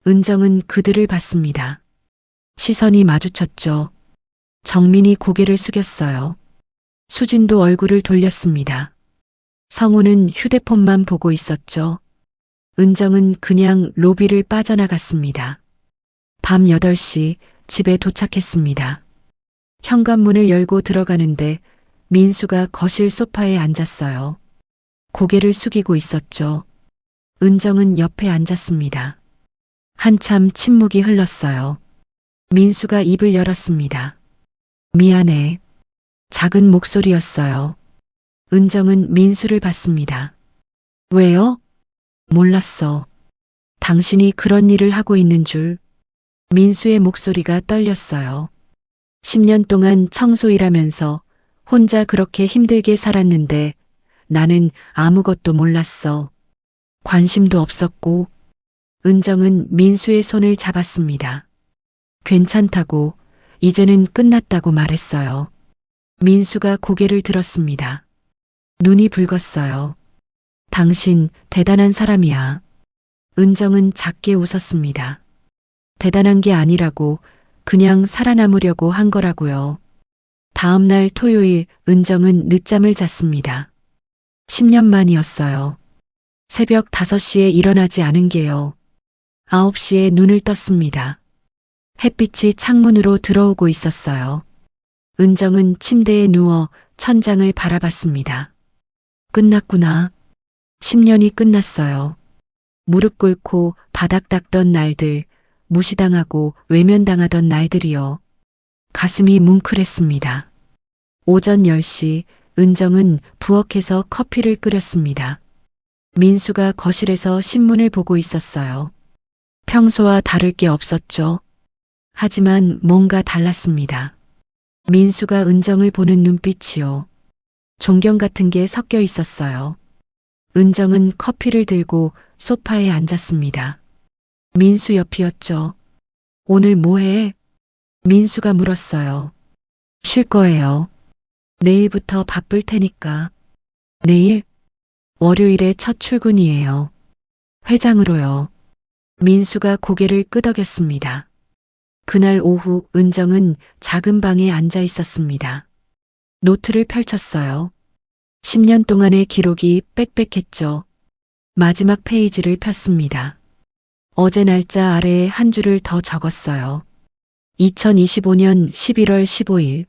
은정은 그들을 봤습니다. 시선이 마주쳤죠. 정민이 고개를 숙였어요. 수진도 얼굴을 돌렸습니다. 성우는 휴대폰만 보고 있었죠. 은정은 그냥 로비를 빠져나갔습니다. 밤 8시 집에 도착했습니다. 현관문을 열고 들어가는데 민수가 거실 소파에 앉았어요. 고개를 숙이고 있었죠. 은정은 옆에 앉았습니다. 한참 침묵이 흘렀어요. 민수가 입을 열었습니다. 미안해. 작은 목소리였어요. 은정은 민수를 봤습니다. 왜요? 몰랐어. 당신이 그런 일을 하고 있는 줄. 민수의 목소리가 떨렸어요. 10년 동안 청소일하면서 혼자 그렇게 힘들게 살았는데 나는 아무것도 몰랐어. 관심도 없었고. 은정은 민수의 손을 잡았습니다. 괜찮다고, 이제는 끝났다고 말했어요. 민수가 고개를 들었습니다. 눈이 붉었어요. 당신 대단한 사람이야. 은정은 작게 웃었습니다. 대단한 게 아니라고, 그냥 살아남으려고 한 거라고요. 다음 날 토요일 은정은 늦잠을 잤습니다. 10년 만이었어요. 새벽 5시에 일어나지 않은 게요. 9시에 눈을 떴습니다. 햇빛이 창문으로 들어오고 있었어요. 은정은 침대에 누워 천장을 바라봤습니다. 끝났구나. 10년이 끝났어요. 무릎 꿇고 바닥 닦던 날들, 무시당하고 외면당하던 날들이요. 가슴이 뭉클했습니다. 오전 10시 은정은 부엌에서 커피를 끓였습니다. 민수가 거실에서 신문을 보고 있었어요. 평소와 다를 게 없었죠. 하지만 뭔가 달랐습니다. 민수가 은정을 보는 눈빛이요. 존경 같은 게 섞여 있었어요. 은정은 커피를 들고 소파에 앉았습니다. 민수 옆이었죠. 오늘 뭐해? 민수가 물었어요. 쉴 거예요. 내일부터 바쁠 테니까. 내일? 월요일에 첫 출근이에요. 회장으로요. 민수가 고개를 끄덕였습니다. 그날 오후 은정은 작은 방에 앉아 있었습니다. 노트를 펼쳤어요. 10년 동안의 기록이 빽빽했죠. 마지막 페이지를 폈습니다. 어제 날짜 아래에 한 줄을 더 적었어요. 2025년 11월 15일.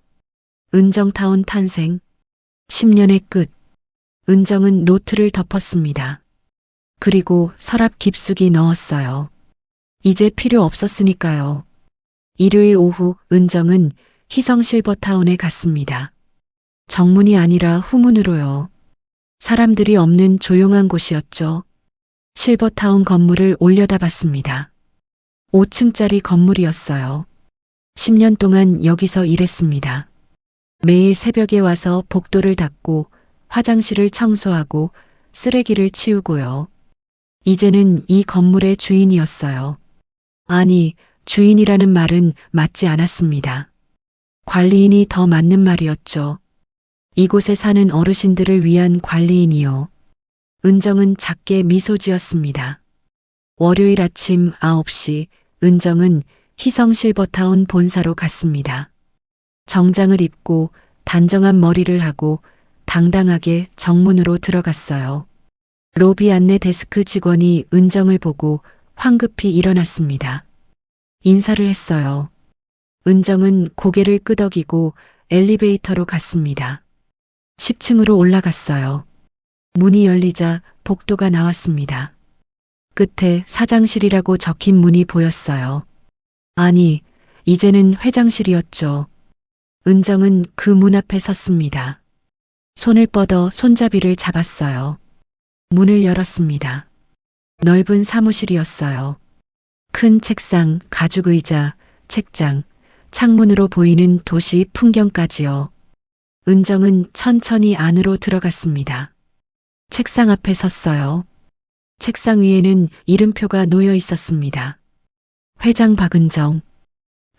은정타운 탄생. 10년의 끝. 은정은 노트를 덮었습니다. 그리고 서랍 깊숙이 넣었어요. 이제 필요 없었으니까요. 일요일 오후 은정은 희성 실버타운에 갔습니다. 정문이 아니라 후문으로요. 사람들이 없는 조용한 곳이었죠. 실버타운 건물을 올려다봤습니다. 5층짜리 건물이었어요. 10년 동안 여기서 일했습니다. 매일 새벽에 와서 복도를 닦고 화장실을 청소하고 쓰레기를 치우고요. 이제는 이 건물의 주인이었어요. 아니, 주인이라는 말은 맞지 않았습니다. 관리인이 더 맞는 말이었죠. 이곳에 사는 어르신들을 위한 관리인이요. 은정은 작게 미소 지었습니다. 월요일 아침 9시 은정은 희성 실버타운 본사로 갔습니다. 정장을 입고 단정한 머리를 하고 당당하게 정문으로 들어갔어요. 로비 안내 데스크 직원이 은정을 보고 황급히 일어났습니다. 인사를 했어요. 은정은 고개를 끄덕이고 엘리베이터로 갔습니다. 10층으로 올라갔어요. 문이 열리자 복도가 나왔습니다. 끝에 사장실이라고 적힌 문이 보였어요. 아니, 이제는 회장실이었죠. 은정은 그 문 앞에 섰습니다. 손을 뻗어 손잡이를 잡았어요. 문을 열었습니다. 넓은 사무실이었어요. 큰 책상, 가죽 의자, 책장, 창문으로 보이는 도시 풍경까지요. 은정은 천천히 안으로 들어갔습니다. 책상 앞에 섰어요. 책상 위에는 이름표가 놓여 있었습니다. 회장 박은정.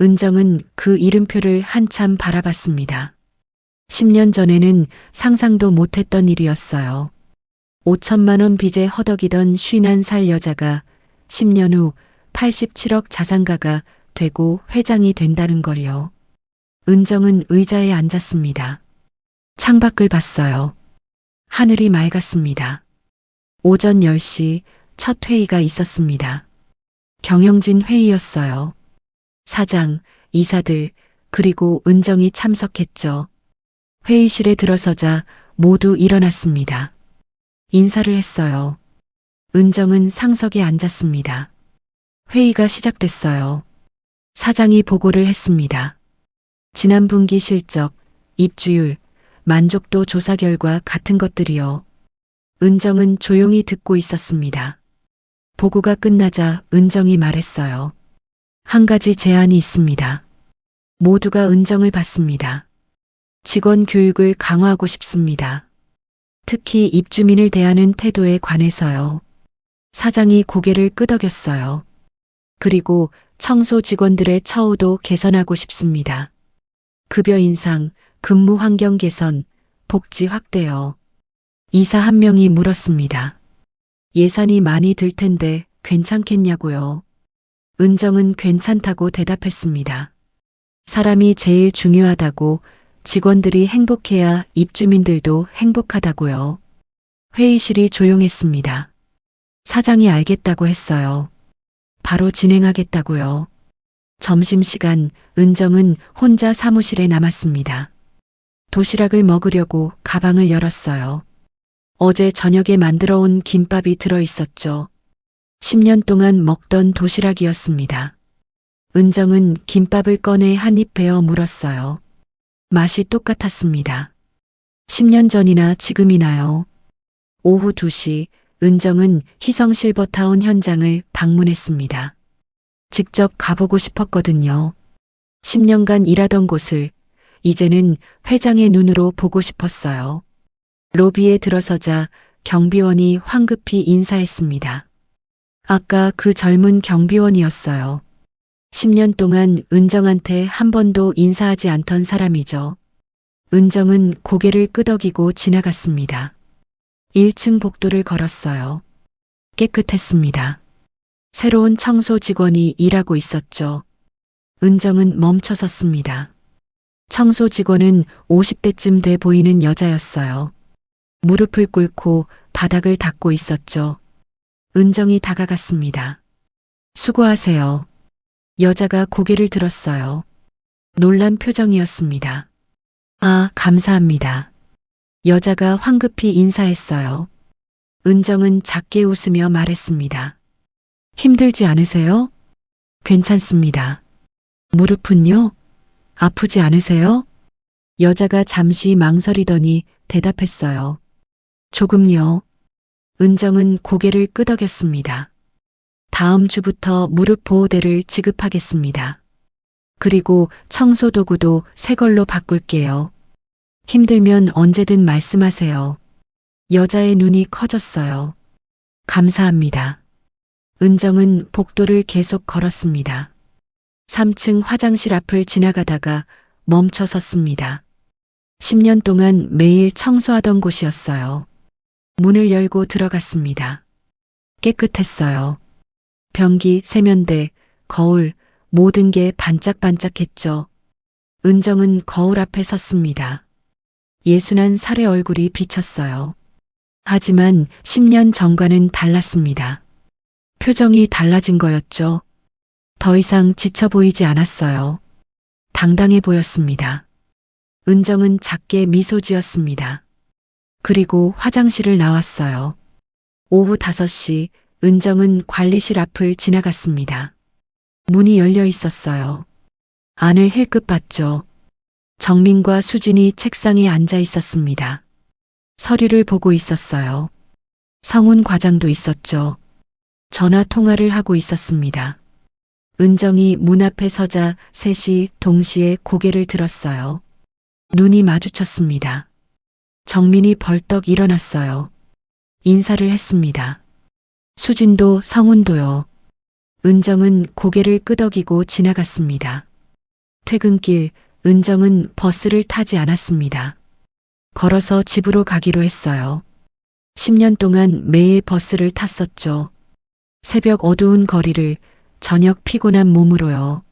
은정은 그 이름표를 한참 바라봤습니다. 10년 전에는 상상도 못했던 일이었어요. 5천만 원 빚에 허덕이던 51살 여자가 10년 후 87억 자산가가 되고 회장이 된다는 걸요. 은정은 의자에 앉았습니다. 창밖을 봤어요. 하늘이 맑았습니다. 오전 10시 첫 회의가 있었습니다. 경영진 회의였어요. 사장, 이사들, 그리고 은정이 참석했죠. 회의실에 들어서자 모두 일어났습니다. 인사를 했어요. 은정은 상석에 앉았습니다. 회의가 시작됐어요. 사장이 보고를 했습니다. 지난 분기 실적, 입주율, 만족도 조사 결과 같은 것들이요. 은정은 조용히 듣고 있었습니다. 보고가 끝나자 은정이 말했어요. 한 가지 제안이 있습니다. 모두가 은정을 받습니다. 직원 교육을 강화하고 싶습니다. 특히 입주민을 대하는 태도에 관해서요. 사장이 고개를 끄덕였어요. 그리고 청소 직원들의 처우도 개선하고 싶습니다. 급여 인상, 근무 환경 개선, 복지 확대요. 이사 한 명이 물었습니다. 예산이 많이 들 텐데 괜찮겠냐고요. 은정은 괜찮다고 대답했습니다. 사람이 제일 중요하다고, 직원들이 행복해야 입주민들도 행복하다고요. 회의실이 조용했습니다. 사장이 알겠다고 했어요. 바로 진행하겠다고요. 점심시간 은정은 혼자 사무실에 남았습니다. 도시락을 먹으려고 가방을 열었어요. 어제 저녁에 만들어 온 김밥이 들어 있었죠. 10년 동안 먹던 도시락이었습니다. 은정은 김밥을 꺼내 한 입 베어 물었어요. 맛이 똑같았습니다. 10년 전이나 지금이나요. 오후 2시 은정은 희성 실버타운 현장을 방문했습니다. 직접 가보고 싶었거든요. 10년간 일하던 곳을 이제는 회장의 눈으로 보고 싶었어요. 로비에 들어서자 경비원이 황급히 인사했습니다. 아까 그 젊은 경비원이었어요. 10년 동안 은정한테 한 번도 인사하지 않던 사람이죠. 은정은 고개를 끄덕이고 지나갔습니다. 1층 복도를 걸었어요. 깨끗했습니다. 새로운 청소 직원이 일하고 있었죠. 은정은 멈춰 섰습니다. 청소 직원은 50대쯤 돼 보이는 여자였어요. 무릎을 꿇고 바닥을 닦고 있었죠. 은정이 다가갔습니다. 수고하세요. 여자가 고개를 들었어요. 놀란 표정이었습니다. 아, 감사합니다. 여자가 황급히 인사했어요. 은정은 작게 웃으며 말했습니다. 힘들지 않으세요? 괜찮습니다. 무릎은요? 아프지 않으세요? 여자가 잠시 망설이더니 대답했어요. 조금요. 은정은 고개를 끄덕였습니다. 다음 주부터 무릎 보호대를 지급하겠습니다. 그리고 청소 도구도 새 걸로 바꿀게요. 힘들면 언제든 말씀하세요. 여자의 눈이 커졌어요. 감사합니다. 은정은 복도를 계속 걸었습니다. 3층 화장실 앞을 지나가다가 멈춰 섰습니다. 10년 동안 매일 청소하던 곳이었어요. 문을 열고 들어갔습니다. 깨끗했어요. 변기, 세면대, 거울, 모든 게 반짝반짝했죠. 은정은 거울 앞에 섰습니다. 예순한 살의 얼굴이 비쳤어요. 하지만 10년 전과는 달랐습니다. 표정이 달라진 거였죠. 더 이상 지쳐 보이지 않았어요. 당당해 보였습니다. 은정은 작게 미소 지었습니다. 그리고 화장실을 나왔어요. 오후 5시 은정은 관리실 앞을 지나갔습니다. 문이 열려 있었어요. 안을 힐끗 봤죠. 정민과 수진이 책상에 앉아 있었습니다. 서류를 보고 있었어요. 성훈 과장도 있었죠. 전화 통화를 하고 있었습니다. 은정이 문 앞에 서자 셋이 동시에 고개를 들었어요. 눈이 마주쳤습니다. 정민이 벌떡 일어났어요. 인사를 했습니다. 수진도 성훈도요. 은정은 고개를 끄덕이고 지나갔습니다. 퇴근길 은정은 버스를 타지 않았습니다. 걸어서 집으로 가기로 했어요. 10년 동안 매일 버스를 탔었죠. 새벽 어두운 거리를 저녁 피곤한 몸으로요.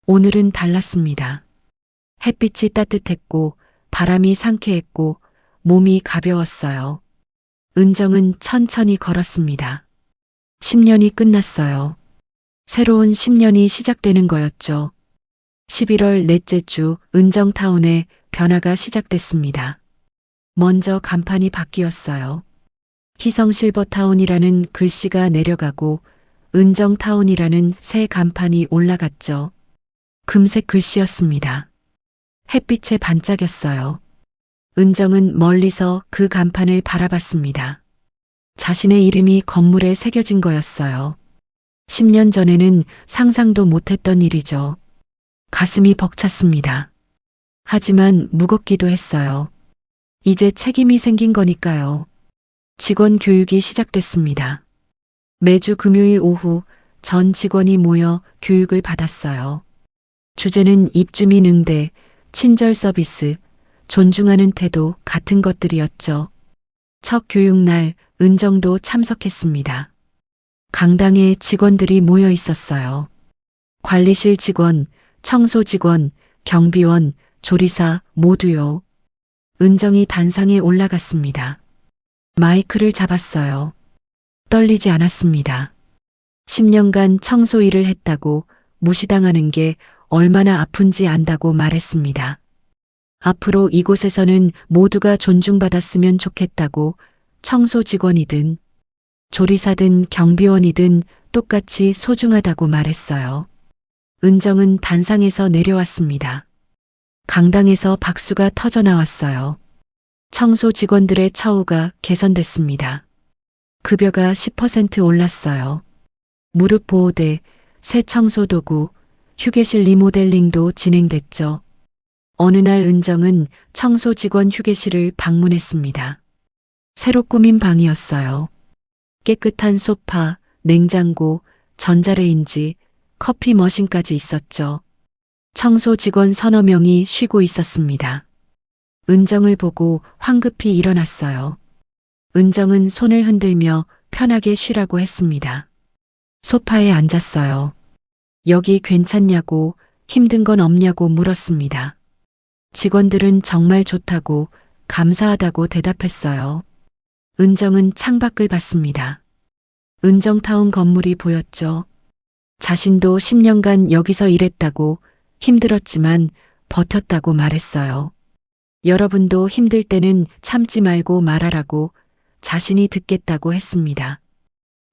오늘은 달랐습니다. 햇빛이 따뜻했고 바람이 상쾌했고 몸이 가벼웠어요. 은정은 천천히 걸었습니다. 10년이 끝났어요. 새로운 10년이 시작되는 거였죠. 11월 넷째 주 은정타운에 변화가 시작됐습니다. 먼저 간판이 바뀌었어요. 희성실버타운이라는 글씨가 내려가고 은정타운이라는 새 간판이 올라갔죠. 금색 글씨였습니다. 햇빛에 반짝였어요. 은정은 멀리서 그 간판을 바라봤습니다. 자신의 이름이 건물에 새겨진 거였어요. 10년 전에는 상상도 못했던 일이죠. 가슴이 벅찼습니다. 하지만 무겁기도 했어요. 이제 책임이 생긴 거니까요. 직원 교육이 시작됐습니다. 매주 금요일 오후 전 직원이 모여 교육을 받았어요. 주제는 입주민 응대, 친절 서비스, 존중하는 태도 같은 것들이었죠. 첫 교육날 은정도 참석했습니다. 강당에 직원들이 모여 있었어요. 관리실 직원, 청소 직원, 경비원, 조리사 모두요. 은정이 단상에 올라갔습니다. 마이크를 잡았어요. 떨리지 않았습니다. 10년간 청소 일을 했다고 무시당하는 게 얼마나 아픈지 안다고 말했습니다. 앞으로 이곳에서는 모두가 존중받았으면 좋겠다고 청소 직원이든 조리사든 경비원이든 똑같이 소중하다고 말했어요. 은정은 단상에서 내려왔습니다. 강당에서 박수가 터져 나왔어요. 청소 직원들의 처우가 개선됐습니다. 급여가 10% 올랐어요. 무릎 보호대, 새 청소 도구, 휴게실 리모델링도 진행됐죠. 어느 날 은정은 청소 직원 휴게실을 방문했습니다. 새로 꾸민 방이었어요. 깨끗한 소파, 냉장고, 전자레인지, 커피 머신까지 있었죠. 청소 직원 서너 명이 쉬고 있었습니다. 은정을 보고 황급히 일어났어요. 은정은 손을 흔들며 편하게 쉬라고 했습니다. 소파에 앉았어요. 여기 괜찮냐고, 힘든 건 없냐고 물었습니다. 직원들은 정말 좋다고, 감사하다고 대답했어요. 은정은 창밖을 봤습니다. 은정타운 건물이 보였죠. 자신도 10년간 여기서 일했다고, 힘들었지만 버텼다고 말했어요. 여러분도 힘들 때는 참지 말고 말하라고 자신이 듣겠다고 했습니다.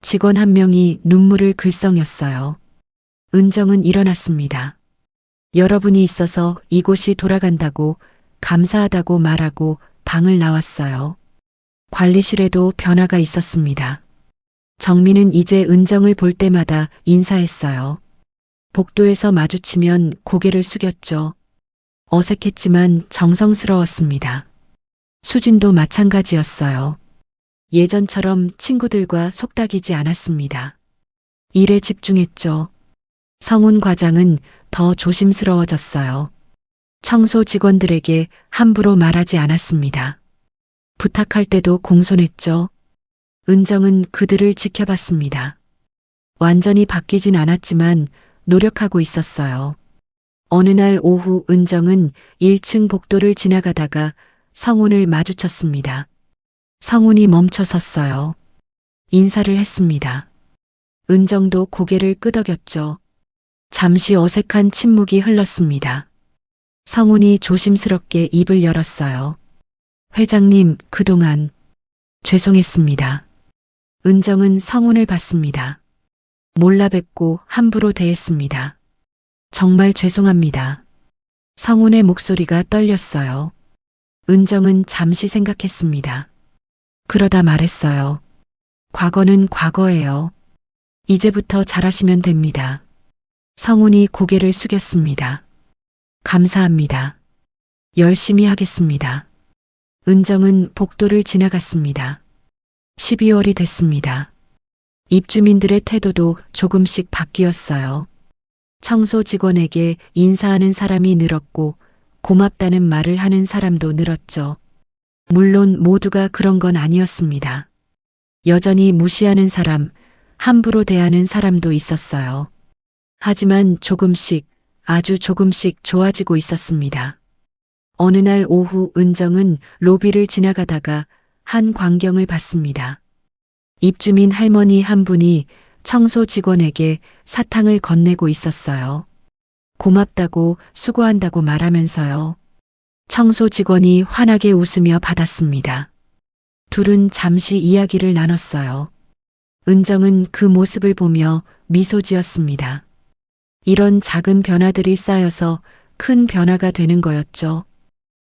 직원 한 명이 눈물을 글썽였어요. 은정은 일어났습니다. 여러분이 있어서 이곳이 돌아간다고 감사하다고 말하고 방을 나왔어요. 관리실에도 변화가 있었습니다. 정민은 이제 은정을 볼 때마다 인사했어요. 복도에서 마주치면 고개를 숙였죠. 어색했지만 정성스러웠습니다. 수진도 마찬가지였어요. 예전처럼 친구들과 속닥이지 않았습니다. 일에 집중했죠. 성훈 과장은 더 조심스러워졌어요. 청소 직원들에게 함부로 말하지 않았습니다. 부탁할 때도 공손했죠. 은정은 그들을 지켜봤습니다. 완전히 바뀌진 않았지만 노력하고 있었어요. 어느 날 오후 은정은 1층 복도를 지나가다가 성훈을 마주쳤습니다. 성훈이 멈춰 섰어요. 인사를 했습니다. 은정도 고개를 끄덕였죠. 잠시 어색한 침묵이 흘렀습니다. 성훈이 조심스럽게 입을 열었어요. 회장님, 그동안 죄송했습니다. 은정은 성훈을 봤습니다. 몰라 뵙고 함부로 대했습니다. 정말 죄송합니다. 성훈의 목소리가 떨렸어요. 은정은 잠시 생각했습니다. 그러다 말했어요. 과거는 과거예요. 이제부터 잘하시면 됩니다. 성훈이 고개를 숙였습니다. 감사합니다. 열심히 하겠습니다. 은정은 복도를 지나갔습니다. 12월이 됐습니다. 입주민들의 태도도 조금씩 바뀌었어요. 청소 직원에게 인사하는 사람이 늘었고 고맙다는 말을 하는 사람도 늘었죠. 물론 모두가 그런 건 아니었습니다. 여전히 무시하는 사람, 함부로 대하는 사람도 있었어요. 하지만 조금씩, 아주 조금씩 좋아지고 있었습니다. 어느 날 오후 은정은 로비를 지나가다가 한 광경을 봤습니다. 입주민 할머니 한 분이 청소 직원에게 사탕을 건네고 있었어요. 고맙다고 수고한다고 말하면서요. 청소 직원이 환하게 웃으며 받았습니다. 둘은 잠시 이야기를 나눴어요. 은정은 그 모습을 보며 미소 지었습니다. 이런 작은 변화들이 쌓여서 큰 변화가 되는 거였죠.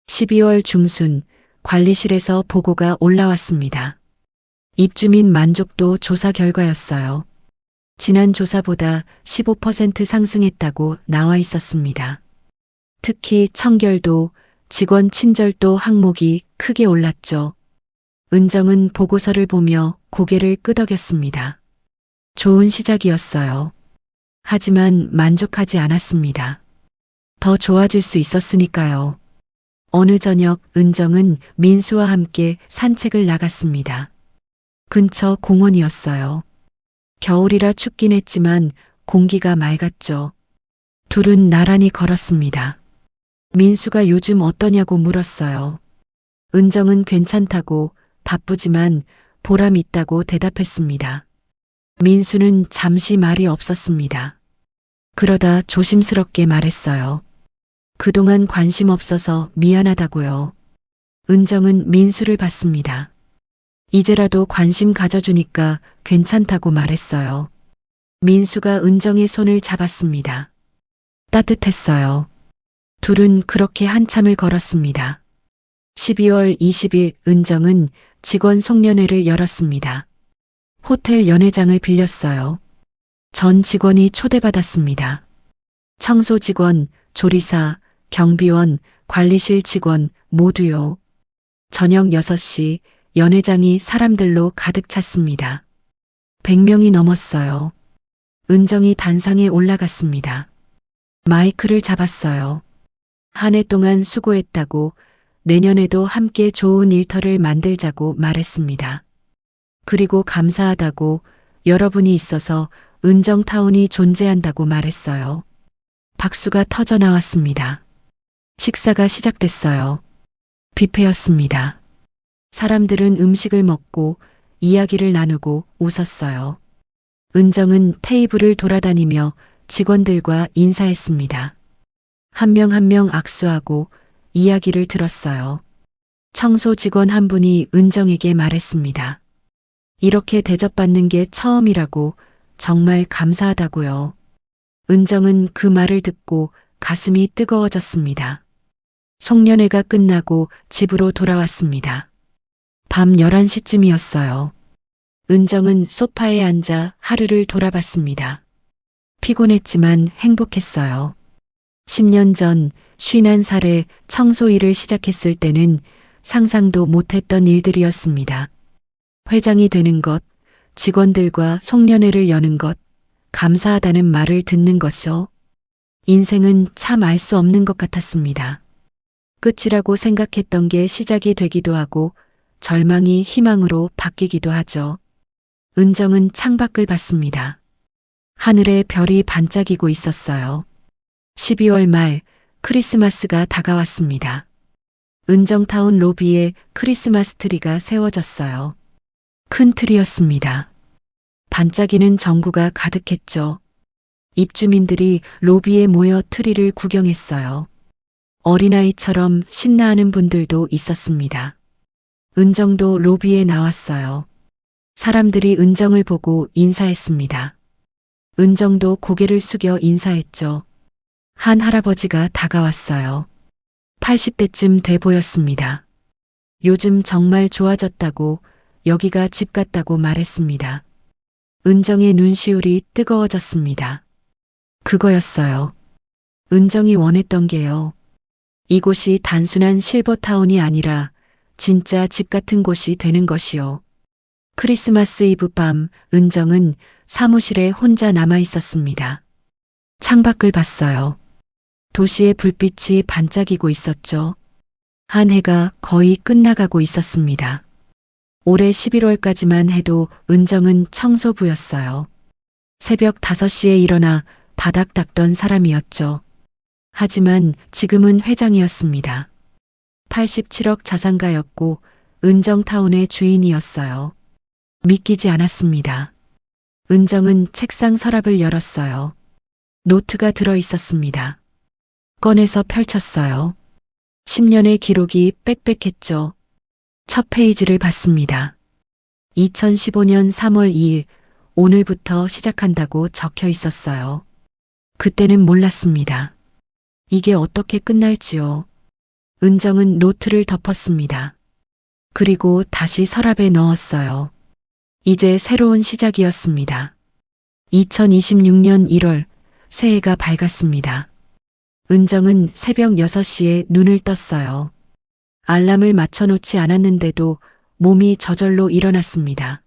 12월 중순 관리실에서 보고가 올라왔습니다. 입주민 만족도 조사 결과였어요. 지난 조사보다 15% 상승했다고 나와 있었습니다. 특히 청결도, 직원 친절도 항목이 크게 올랐죠. 은정은 보고서를 보며 고개를 끄덕였습니다. 좋은 시작이었어요. 하지만 만족하지 않았습니다. 더 좋아질 수 있었으니까요. 어느 저녁 은정은 민수와 함께 산책을 나갔습니다. 근처 공원이었어요. 겨울이라 춥긴 했지만 공기가 맑았죠. 둘은 나란히 걸었습니다. 민수가 요즘 어떠냐고 물었어요. 은정은 괜찮다고 바쁘지만 보람 있다고 대답했습니다. 민수는 잠시 말이 없었습니다. 그러다 조심스럽게 말했어요. 그동안 관심 없어서 미안하다고요. 은정은 민수를 봤습니다. 이제라도 관심 가져주니까 괜찮다고 말했어요. 민수가 은정의 손을 잡았습니다. 따뜻했어요. 둘은 그렇게 한참을 걸었습니다. 12월 20일 은정은 직원 송년회를 열었습니다. 호텔 연회장을 빌렸어요. 전 직원이 초대받았습니다. 청소 직원, 조리사, 경비원, 관리실 직원 모두요. 저녁 6시 연회장이 사람들로 가득 찼습니다. 100명이 넘었어요. 은정이 단상에 올라갔습니다. 마이크를 잡았어요. 한 해 동안 수고했다고, 내년에도 함께 좋은 일터를 만들자고 말했습니다. 그리고 감사하다고, 여러분이 있어서 은정타운이 존재한다고 말했어요. 박수가 터져 나왔습니다. 식사가 시작됐어요. 뷔페였습니다. 사람들은 음식을 먹고 이야기를 나누고 웃었어요. 은정은 테이블을 돌아다니며 직원들과 인사했습니다. 한 명 한 명 악수하고 이야기를 들었어요. 청소 직원 한 분이 은정에게 말했습니다. 이렇게 대접받는 게 처음이라고, 정말 감사하다고요. 은정은 그 말을 듣고 가슴이 뜨거워졌습니다. 송년회가 끝나고 집으로 돌아왔습니다. 밤 11시쯤이었어요. 은정은 소파에 앉아 하루를 돌아봤습니다. 피곤했지만 행복했어요. 10년 전 51살에 청소 일을 시작했을 때는 상상도 못했던 일들이었습니다. 회장이 되는 것, 직원들과 송년회를 여는 것, 감사하다는 말을 듣는 것이요. 인생은 참 알 수 없는 것 같았습니다. 끝이라고 생각했던 게 시작이 되기도 하고 절망이 희망으로 바뀌기도 하죠. 은정은 창밖을 봤습니다. 하늘에 별이 반짝이고 있었어요. 12월 말 크리스마스가 다가왔습니다. 은정타운 로비에 크리스마스 트리가 세워졌어요. 큰 트리였습니다. 반짝이는 전구가 가득했죠. 입주민들이 로비에 모여 트리를 구경했어요. 어린아이처럼 신나하는 분들도 있었습니다. 은정도 로비에 나왔어요. 사람들이 은정을 보고 인사했습니다. 은정도 고개를 숙여 인사했죠. 한 할아버지가 다가왔어요. 80대쯤 돼 보였습니다. 요즘 정말 좋아졌다고, 여기가 집 같다고 말했습니다. 은정의 눈시울이 뜨거워졌습니다. 그거였어요. 은정이 원했던 게요. 이곳이 단순한 실버타운이 아니라 진짜 집 같은 곳이 되는 것이요. 크리스마스 이브 밤 은정은 사무실에 혼자 남아 있었습니다. 창밖을 봤어요. 도시의 불빛이 반짝이고 있었죠. 한 해가 거의 끝나가고 있었습니다. 올해 11월까지만 해도 은정은 청소부였어요. 새벽 5시에 일어나 바닥 닦던 사람이었죠. 하지만 지금은 회장이었습니다. 87억 자산가였고 은정타운의 주인이었어요. 믿기지 않았습니다. 은정은 책상 서랍을 열었어요. 노트가 들어 있었습니다. 꺼내서 펼쳤어요. 10년의 기록이 빽빽했죠. 첫 페이지를 봤습니다. 2015년 3월 2일, 오늘부터 시작한다고 적혀 있었어요. 그때는 몰랐습니다. 이게 어떻게 끝날지요. 은정은 노트를 덮었습니다. 그리고 다시 서랍에 넣었어요. 이제 새로운 시작이었습니다. 2026년 1월, 새해가 밝았습니다. 은정은 새벽 6시에 눈을 떴어요. 알람을 맞춰놓지 않았는데도 몸이 저절로 일어났습니다.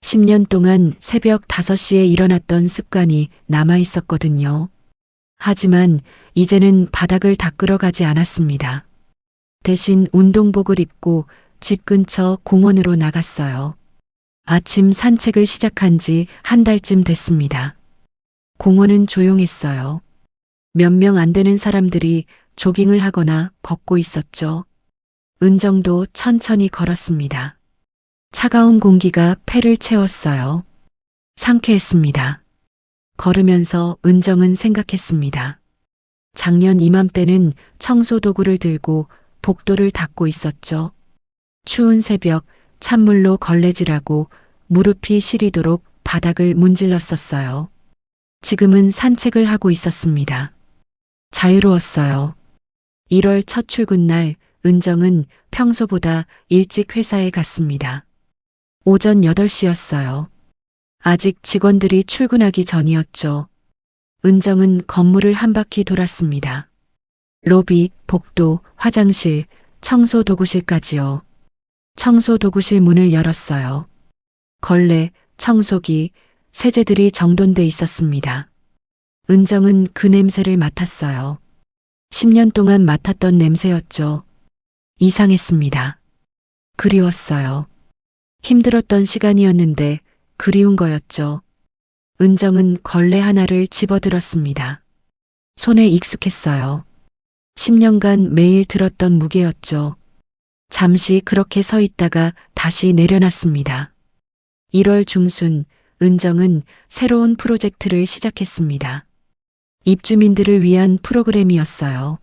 10년 동안 새벽 5시에 일어났던 습관이 남아 있었거든요. 하지만 이제는 바닥을 닦으러 가지 않았습니다. 대신 운동복을 입고 집 근처 공원으로 나갔어요. 아침 산책을 시작한 지 한 달쯤 됐습니다. 공원은 조용했어요. 몇 명 안 되는 사람들이 조깅을 하거나 걷고 있었죠. 은정도 천천히 걸었습니다. 차가운 공기가 폐를 채웠어요. 상쾌했습니다. 걸으면서 은정은 생각했습니다. 작년 이맘때는 청소 도구를 들고 복도를 닦고 있었죠. 추운 새벽 찬물로 걸레질하고 무릎이 시리도록 바닥을 문질렀었어요. 지금은 산책을 하고 있었습니다. 자유로웠어요. 1월 첫 출근 날 은정은 평소보다 일찍 회사에 갔습니다. 오전 8시였어요. 아직 직원들이 출근하기 전이었죠. 은정은 건물을 한 바퀴 돌았습니다. 로비, 복도, 화장실, 청소 도구실까지요. 청소 도구실 문을 열었어요. 걸레, 청소기, 세제들이 정돈돼 있었습니다. 은정은 그 냄새를 맡았어요. 10년 동안 맡았던 냄새였죠. 이상했습니다. 그리웠어요. 힘들었던 시간이었는데 그리운 거였죠. 은정은 걸레 하나를 집어들었습니다. 손에 익숙했어요. 10년간 매일 들었던 무게였죠. 잠시 그렇게 서 있다가 다시 내려놨습니다. 1월 중순, 은정은 새로운 프로젝트를 시작했습니다. 입주민들을 위한 프로그램이었어요.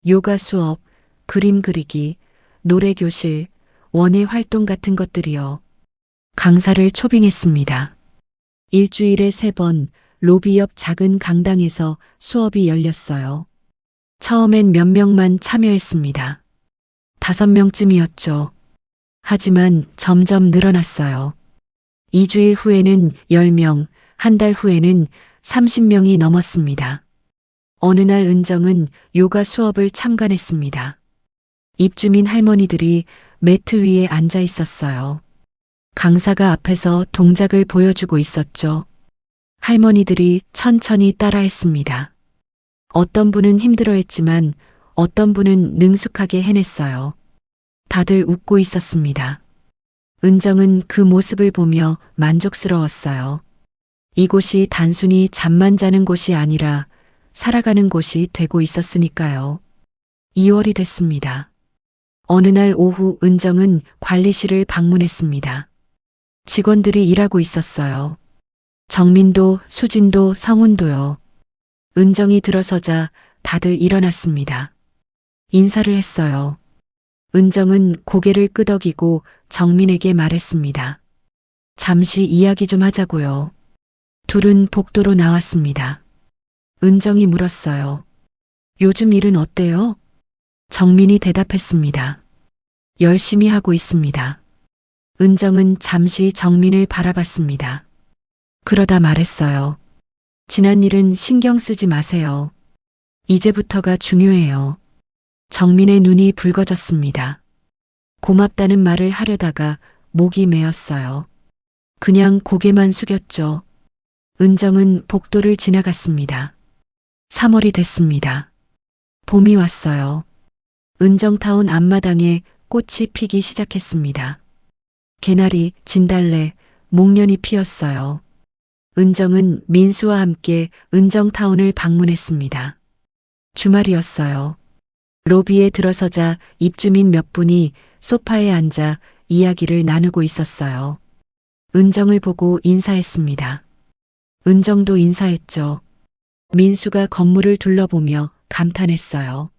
요가 수업, 그림 그리기, 노래 교실, 원예 활동 같은 것들이요. 강사를 초빙했습니다. 일주일에 3번 로비 옆 작은 강당에서 수업이 열렸어요. 처음엔 몇 명만 참여했습니다. 5명쯤이었죠. 하지만 점점 늘어났어요. 2주일 후에는 10명, 한 달 후에는 30명이 넘었습니다. 어느 날 은정은 요가 수업을 참관했습니다. 입주민 할머니들이 매트 위에 앉아 있었어요. 강사가 앞에서 동작을 보여주고 있었죠. 할머니들이 천천히 따라했습니다. 어떤 분은 힘들어했지만 어떤 분은 능숙하게 해냈어요. 다들 웃고 있었습니다. 은정은 그 모습을 보며 만족스러웠어요. 이곳이 단순히 잠만 자는 곳이 아니라 살아가는 곳이 되고 있었으니까요. 2월이 됐습니다. 어느 날 오후 은정은 관리실을 방문했습니다. 직원들이 일하고 있었어요. 정민도, 수진도, 성훈도요. 은정이 들어서자 다들 일어났습니다. 인사를 했어요. 은정은 고개를 끄덕이고 정민에게 말했습니다. 잠시 이야기 좀 하자고요. 둘은 복도로 나왔습니다. 은정이 물었어요. 요즘 일은 어때요? 정민이 대답했습니다. 열심히 하고 있습니다. 은정은 잠시 정민을 바라봤습니다. 그러다 말했어요. 지난 일은 신경 쓰지 마세요. 이제부터가 중요해요. 정민의 눈이 붉어졌습니다. 고맙다는 말을 하려다가 목이 메었어요. 그냥 고개만 숙였죠. 은정은 복도를 지나갔습니다. 3월이 됐습니다. 봄이 왔어요. 은정타운 앞마당에 꽃이 피기 시작했습니다. 개나리, 진달래, 목련이 피었어요. 은정은 민수와 함께 은정타운을 방문했습니다. 주말이었어요. 로비에 들어서자 입주민 몇 분이 소파에 앉아 이야기를 나누고 있었어요. 은정을 보고 인사했습니다. 은정도 인사했죠. 민수가 건물을 둘러보며 감탄했어요.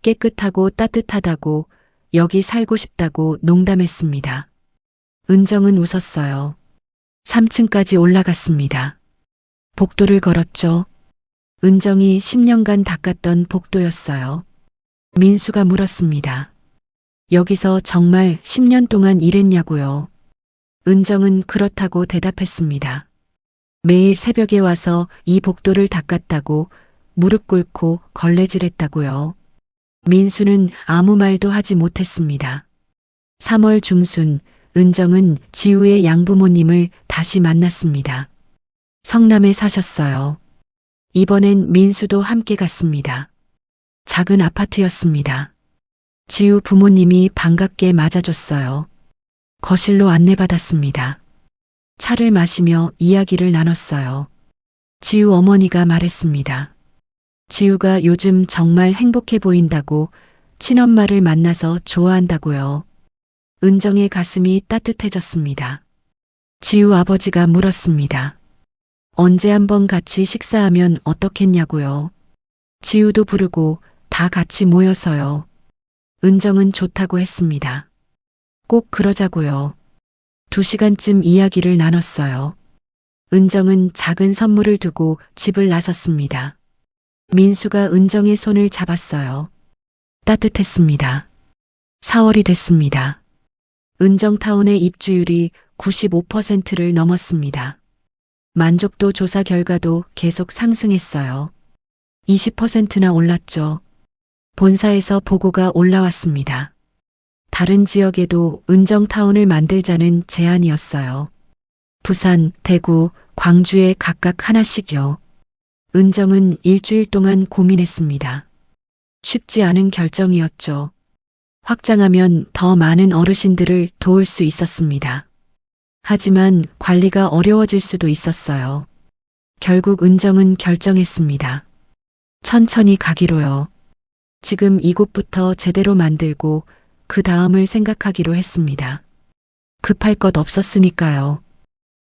깨끗하고 따뜻하다고, 여기 살고 싶다고 농담했습니다. 은정은 웃었어요. 3층까지 올라갔습니다. 복도를 걸었죠. 은정이 10년간 닦았던 복도였어요. 민수가 물었습니다. 여기서 정말 10년 동안 일했냐고요. 은정은 그렇다고 대답했습니다. 매일 새벽에 와서 이 복도를 닦았다고, 무릎 꿇고 걸레질했다고요. 민수는 아무 말도 하지 못했습니다. 3월 중순, 은정은 지우의 양부모님을 다시 만났습니다. 성남에 사셨어요. 이번엔 민수도 함께 갔습니다. 작은 아파트였습니다. 지우 부모님이 반갑게 맞아줬어요. 거실로 안내받았습니다. 차를 마시며 이야기를 나눴어요. 지우 어머니가 말했습니다. 지우가 요즘 정말 행복해 보인다고, 친엄마를 만나서 좋아한다고요. 은정의 가슴이 따뜻해졌습니다. 지우 아버지가 물었습니다. 언제 한번 같이 식사하면 어떻겠냐고요. 지우도 부르고 다 같이 모여서요. 은정은 좋다고 했습니다. 꼭 그러자고요. 2시간쯤 이야기를 나눴어요. 은정은 작은 선물을 두고 집을 나섰습니다. 민수가 은정의 손을 잡았어요. 따뜻했습니다. 4월이 됐습니다. 은정타운의 입주율이 95%를 넘었습니다. 만족도 조사 결과도 계속 상승했어요. 20%나 올랐죠. 본사에서 보고가 올라왔습니다. 다른 지역에도 은정타운을 만들자는 제안이었어요. 부산, 대구, 광주에 각각 하나씩요. 은정은 일주일 동안 고민했습니다. 쉽지 않은 결정이었죠. 확장하면 더 많은 어르신들을 도울 수 있었습니다. 하지만 관리가 어려워질 수도 있었어요. 결국 은정은 결정했습니다. 천천히 가기로요. 지금 이곳부터 제대로 만들고 그 다음을 생각하기로 했습니다. 급할 것 없었으니까요.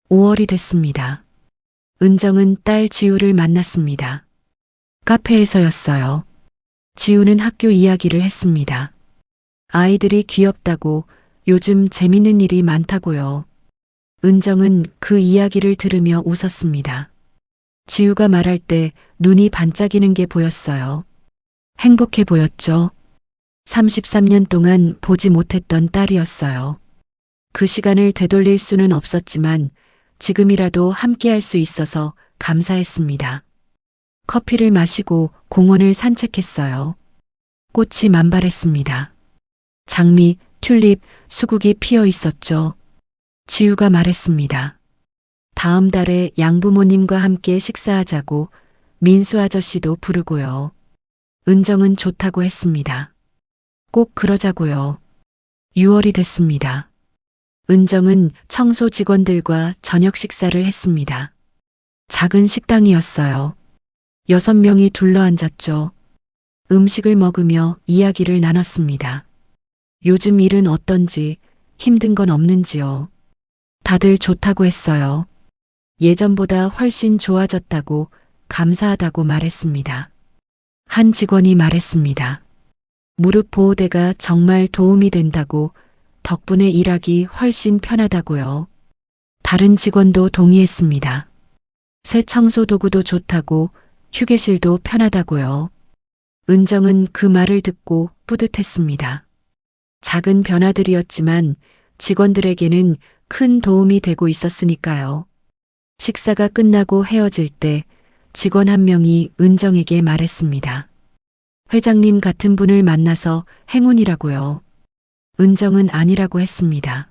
5월이 됐습니다. 은정은 딸 지우를 만났습니다. 카페에서였어요. 지우는 학교 이야기를 했습니다. 아이들이 귀엽다고 요즘 재밌는 일이 많다고요. 은정은 그 이야기를 들으며 웃었습니다. 지우가 말할 때 눈이 반짝이는 게 보였어요. 행복해 보였죠. 33년 동안 보지 못했던 딸이었어요. 그 시간을 되돌릴 수는 없었지만 지금이라도 함께할 수 있어서 감사했습니다. 커피를 마시고 공원을 산책했어요. 꽃이 만발했습니다. 장미, 튤립, 수국이 피어 있었죠. 지우가 말했습니다. 다음 달에 양부모님과 함께 식사하자고 민수 아저씨도 부르고요. 은정은 좋다고 했습니다. 꼭 그러자고요. 6월이 됐습니다. 은정은 청소 직원들과 저녁 식사를 했습니다. 작은 식당이었어요. 6명이 둘러앉았죠. 음식을 먹으며 이야기를 나눴습니다. 요즘 일은 어떤지, 힘든 건 없는지요. 다들 좋다고 했어요. 예전보다 훨씬 좋아졌다고 감사하다고 말했습니다. 한 직원이 말했습니다. 무릎 보호대가 정말 도움이 된다고 덕분에 일하기 훨씬 편하다고요. 다른 직원도 동의했습니다. 새 청소 도구도 좋다고 휴게실도 편하다고요. 은정은 그 말을 듣고 뿌듯했습니다. 작은 변화들이었지만 직원들에게는 큰 도움이 되고 있었으니까요. 식사가 끝나고 헤어질 때 직원 한 명이 은정에게 말했습니다. 회장님 같은 분을 만나서 행운이라고요. 은정은 아니라고 했습니다.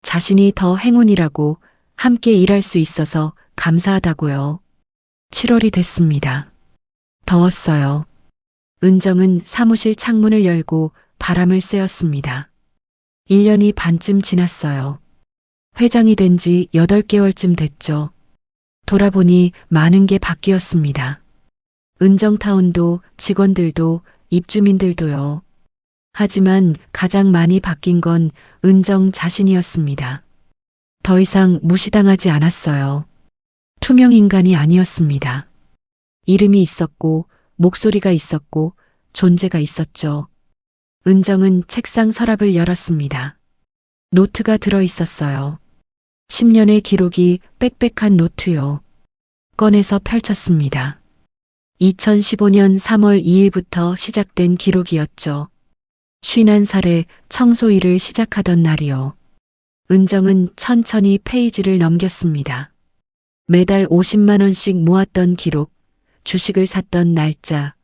자신이 더 행운이라고 함께 일할 수 있어서 감사하다고요. 7월이 됐습니다. 더웠어요. 은정은 사무실 창문을 열고 바람을 쐬었습니다. 1년이 반쯤 지났어요. 회장이 된 지 8개월쯤 됐죠. 돌아보니 많은 게 바뀌었습니다. 은정타운도 직원들도 입주민들도요. 하지만 가장 많이 바뀐 건 은정 자신이었습니다. 더 이상 무시당하지 않았어요. 투명 인간이 아니었습니다. 이름이 있었고 목소리가 있었고 존재가 있었죠. 은정은 책상 서랍을 열었습니다. 노트가 들어 있었어요. 10년의 기록이 빽빽한 노트요. 꺼내서 펼쳤습니다. 2015년 3월 2일부터 시작된 기록이었죠. 51살에 청소 일을 시작하던 날이요. 은정은 천천히 페이지를 넘겼습니다. 매달 50만 원씩 모았던 기록, 주식을 샀던 날짜,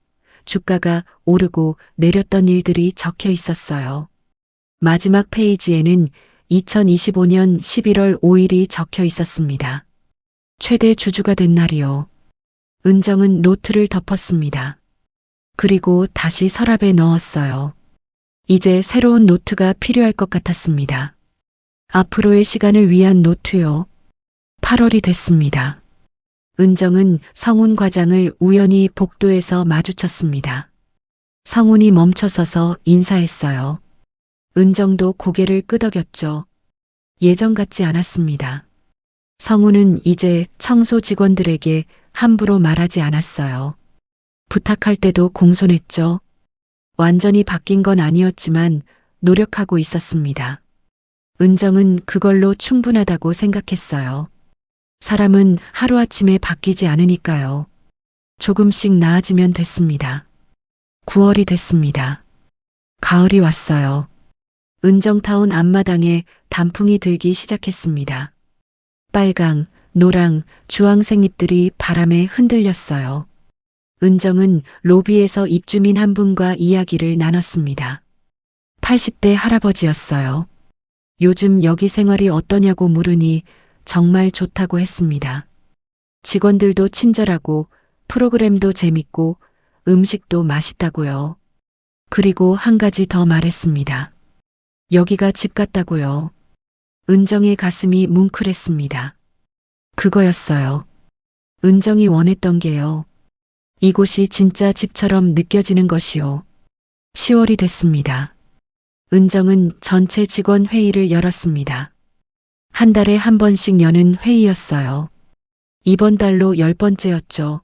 주가가 오르고 내렸던 일들이 적혀 있었어요. 마지막 페이지에는 2025년 11월 5일이 적혀 있었습니다. 최대 주주가 된 날이요. 은정은 노트를 덮었습니다. 그리고 다시 서랍에 넣었어요. 이제 새로운 노트가 필요할 것 같았습니다. 앞으로의 시간을 위한 노트요. 8월이 됐습니다. 은정은 성훈 과장을 우연히 복도에서 마주쳤습니다. 성훈이 멈춰서서 인사했어요. 은정도 고개를 끄덕였죠. 예전 같지 않았습니다. 성훈은 이제 청소 직원들에게 함부로 말하지 않았어요. 부탁할 때도 공손했죠. 완전히 바뀐 건 아니었지만 노력하고 있었습니다. 은정은 그걸로 충분하다고 생각했어요. 사람은 하루아침에 바뀌지 않으니까요. 조금씩 나아지면 됐습니다. 9월이 됐습니다. 가을이 왔어요. 은정타운 앞마당에 단풍이 들기 시작했습니다. 빨강, 노랑, 주황색 잎들이 바람에 흔들렸어요. 은정은 로비에서 입주민 한 분과 이야기를 나눴습니다. 80대 할아버지였어요. 요즘 여기 생활이 어떠냐고 물으니 정말 좋다고 했습니다. 직원들도 친절하고 프로그램도 재밌고 음식도 맛있다고요. 그리고 한 가지 더 말했습니다. 여기가 집 같다고요. 은정의 가슴이 뭉클했습니다. 그거였어요. 은정이 원했던 게요. 이곳이 진짜 집처럼 느껴지는 것이요. 10월이 됐습니다. 은정은 전체 직원 회의를 열었습니다. 한 달에 한 번씩 여는 회의였어요. 이번 달로 10번째였죠.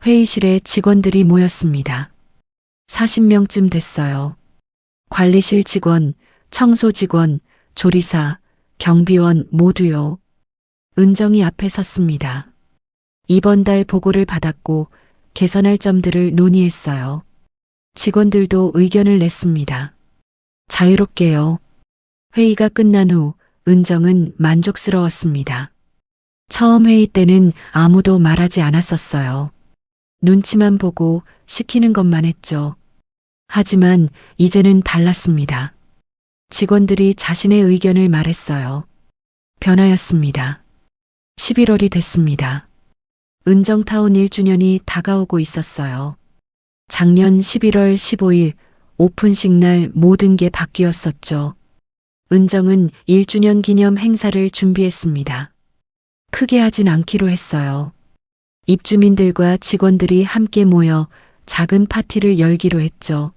회의실에 직원들이 모였습니다. 40명쯤 됐어요. 관리실 직원, 청소 직원, 조리사, 경비원 모두요. 은정이 앞에 섰습니다. 이번 달 보고를 받았고 개선할 점들을 논의했어요. 직원들도 의견을 냈습니다. 자유롭게요. 회의가 끝난 후 은정은 만족스러웠습니다. 처음 회의 때는 아무도 말하지 않았었어요. 눈치만 보고 시키는 것만 했죠. 하지만 이제는 달랐습니다. 직원들이 자신의 의견을 말했어요. 변화였습니다. 11월이 됐습니다. 은정타운 1주년이 다가오고 있었어요. 작년 11월 15일 오픈식 날 모든 게 바뀌었었죠. 은정은 1주년 기념 행사를 준비했습니다. 크게 하진 않기로 했어요. 입주민들과 직원들이 함께 모여 작은 파티를 열기로 했죠.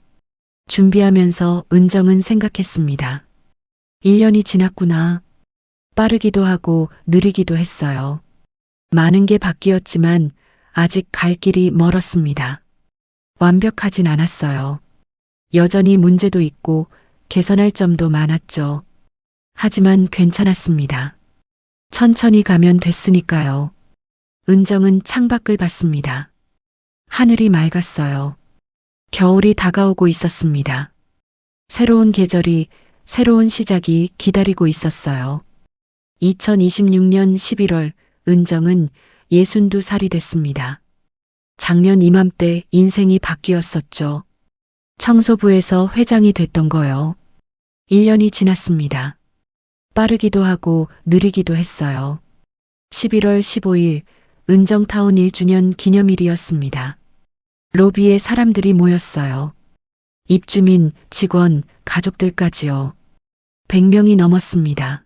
준비하면서 은정은 생각했습니다. 1년이 지났구나. 빠르기도 하고 느리기도 했어요. 많은 게 바뀌었지만 아직 갈 길이 멀었습니다. 완벽하진 않았어요. 여전히 문제도 있고 개선할 점도 많았죠. 하지만 괜찮았습니다. 천천히 가면 됐으니까요. 은정은 창밖을 봤습니다. 하늘이 맑았어요. 겨울이 다가오고 있었습니다. 새로운 계절이, 새로운 시작이 기다리고 있었어요. 2026년 11월 은정은 62살이 됐습니다. 작년 이맘때 인생이 바뀌었었죠. 청소부에서 회장이 됐던 거요. 1년이 지났습니다. 빠르기도 하고 느리기도 했어요. 11월 15일 은정타운 1주년 기념일이었습니다. 로비에 사람들이 모였어요. 입주민, 직원, 가족들까지요. 100명이 넘었습니다.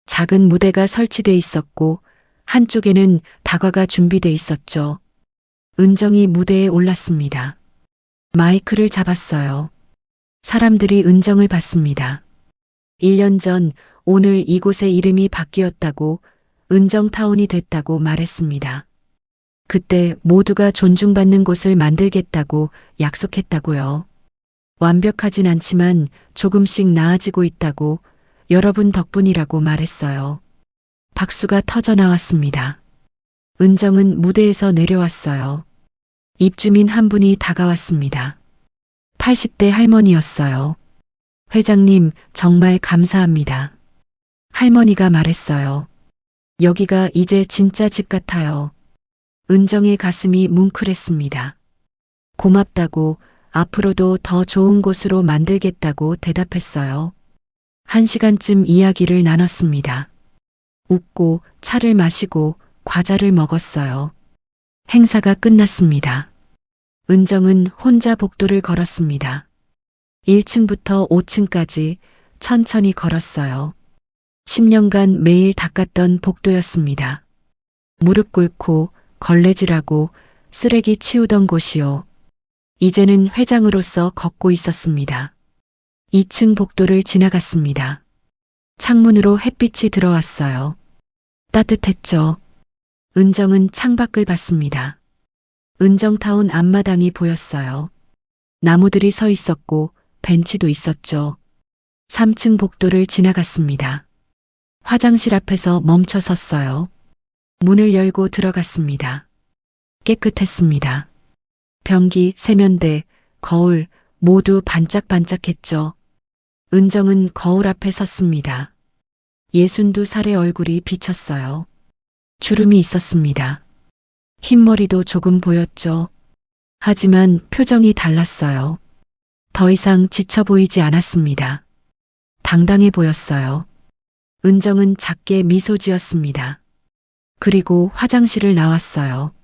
작은 무대가 설치돼 있었고 한쪽에는 다과가 준비돼 있었죠. 은정이 무대에 올랐습니다. 마이크를 잡았어요. 사람들이 은정을 봤습니다. 1년 전 오늘 이곳의 이름이 바뀌었다고 은정타운이 됐다고 말했습니다. 그때 모두가 존중받는 곳을 만들겠다고 약속했다고요. 완벽하진 않지만 조금씩 나아지고 있다고 여러분 덕분이라고 말했어요. 박수가 터져 나왔습니다. 은정은 무대에서 내려왔어요. 입주민 한 분이 다가왔습니다. 80대 할머니였어요. 회장님, 정말 감사합니다. 할머니가 말했어요. 여기가 이제 진짜 집 같아요. 은정의 가슴이 뭉클했습니다. 고맙다고 앞으로도 더 좋은 곳으로 만들겠다고 대답했어요. 1시간쯤 이야기를 나눴습니다. 웃고 차를 마시고 과자를 먹었어요. 행사가 끝났습니다. 은정은 혼자 복도를 걸었습니다. 1층부터 5층까지 천천히 걸었어요. 10년간 매일 닦았던 복도였습니다. 무릎 꿇고 걸레질하고 쓰레기 치우던 곳이요. 이제는 회장으로서 걷고 있었습니다. 2층 복도를 지나갔습니다. 창문으로 햇빛이 들어왔어요. 따뜻했죠. 은정은 창밖을 봤습니다. 은정타운 앞마당이 보였어요. 나무들이 서 있었고 벤치도 있었죠. 3층 복도를 지나갔습니다. 화장실 앞에서 멈춰 섰어요. 문을 열고 들어갔습니다. 깨끗했습니다. 변기, 세면대, 거울 모두 반짝반짝했죠. 은정은 거울 앞에 섰습니다. 62살의 얼굴이 비쳤어요. 주름이 있었습니다. 흰머리도 조금 보였죠. 하지만 표정이 달랐어요. 더 이상 지쳐 보이지 않았습니다. 당당해 보였어요. 은정은 작게 미소 지었습니다. 그리고 화장실을 나왔어요.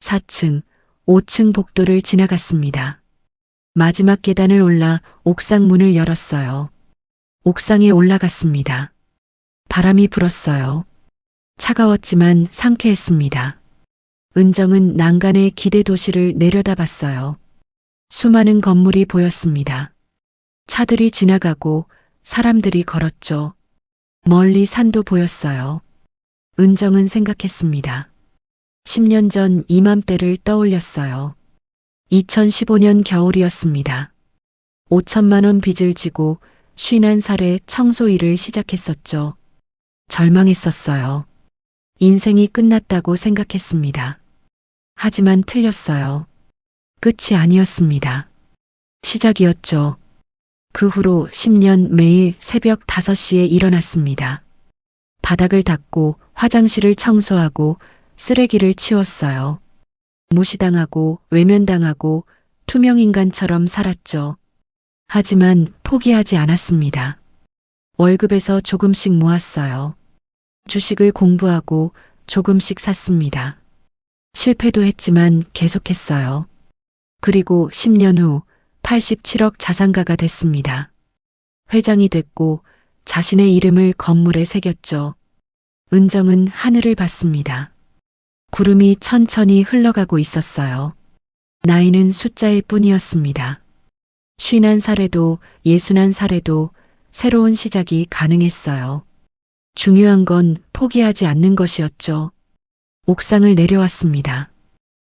4층, 5층 복도를 지나갔습니다. 마지막 계단을 올라 옥상 문을 열었어요. 옥상에 올라갔습니다. 바람이 불었어요. 차가웠지만 상쾌했습니다. 은정은 난간의 기대 도시를 내려다봤어요. 수많은 건물이 보였습니다. 차들이 지나가고 사람들이 걸었죠. 멀리 산도 보였어요. 은정은 생각했습니다. 10년 전 이맘때를 떠올렸어요. 2015년 겨울이었습니다. 5천만 원 빚을 지고 51살에 청소 일을 시작했었죠. 절망했었어요. 인생이 끝났다고 생각했습니다. 하지만 틀렸어요. 끝이 아니었습니다. 시작이었죠. 그 후로 10년 매일 새벽 5시에 일어났습니다. 바닥을 닦고 화장실을 청소하고 쓰레기를 치웠어요. 무시당하고 외면당하고 투명인간처럼 살았죠. 하지만 포기하지 않았습니다. 월급에서 조금씩 모았어요. 주식을 공부하고 조금씩 샀습니다. 실패도 했지만 계속했어요. 그리고 10년 후 87억 자산가가 됐습니다. 회장이 됐고 자신의 이름을 건물에 새겼죠. 은정은 하늘을 봤습니다. 구름이 천천히 흘러가고 있었어요. 나이는 숫자일 뿐이었습니다. 51살에도 60살에도 새로운 시작이 가능했어요. 중요한 건 포기하지 않는 것이었죠. 옥상을 내려왔습니다.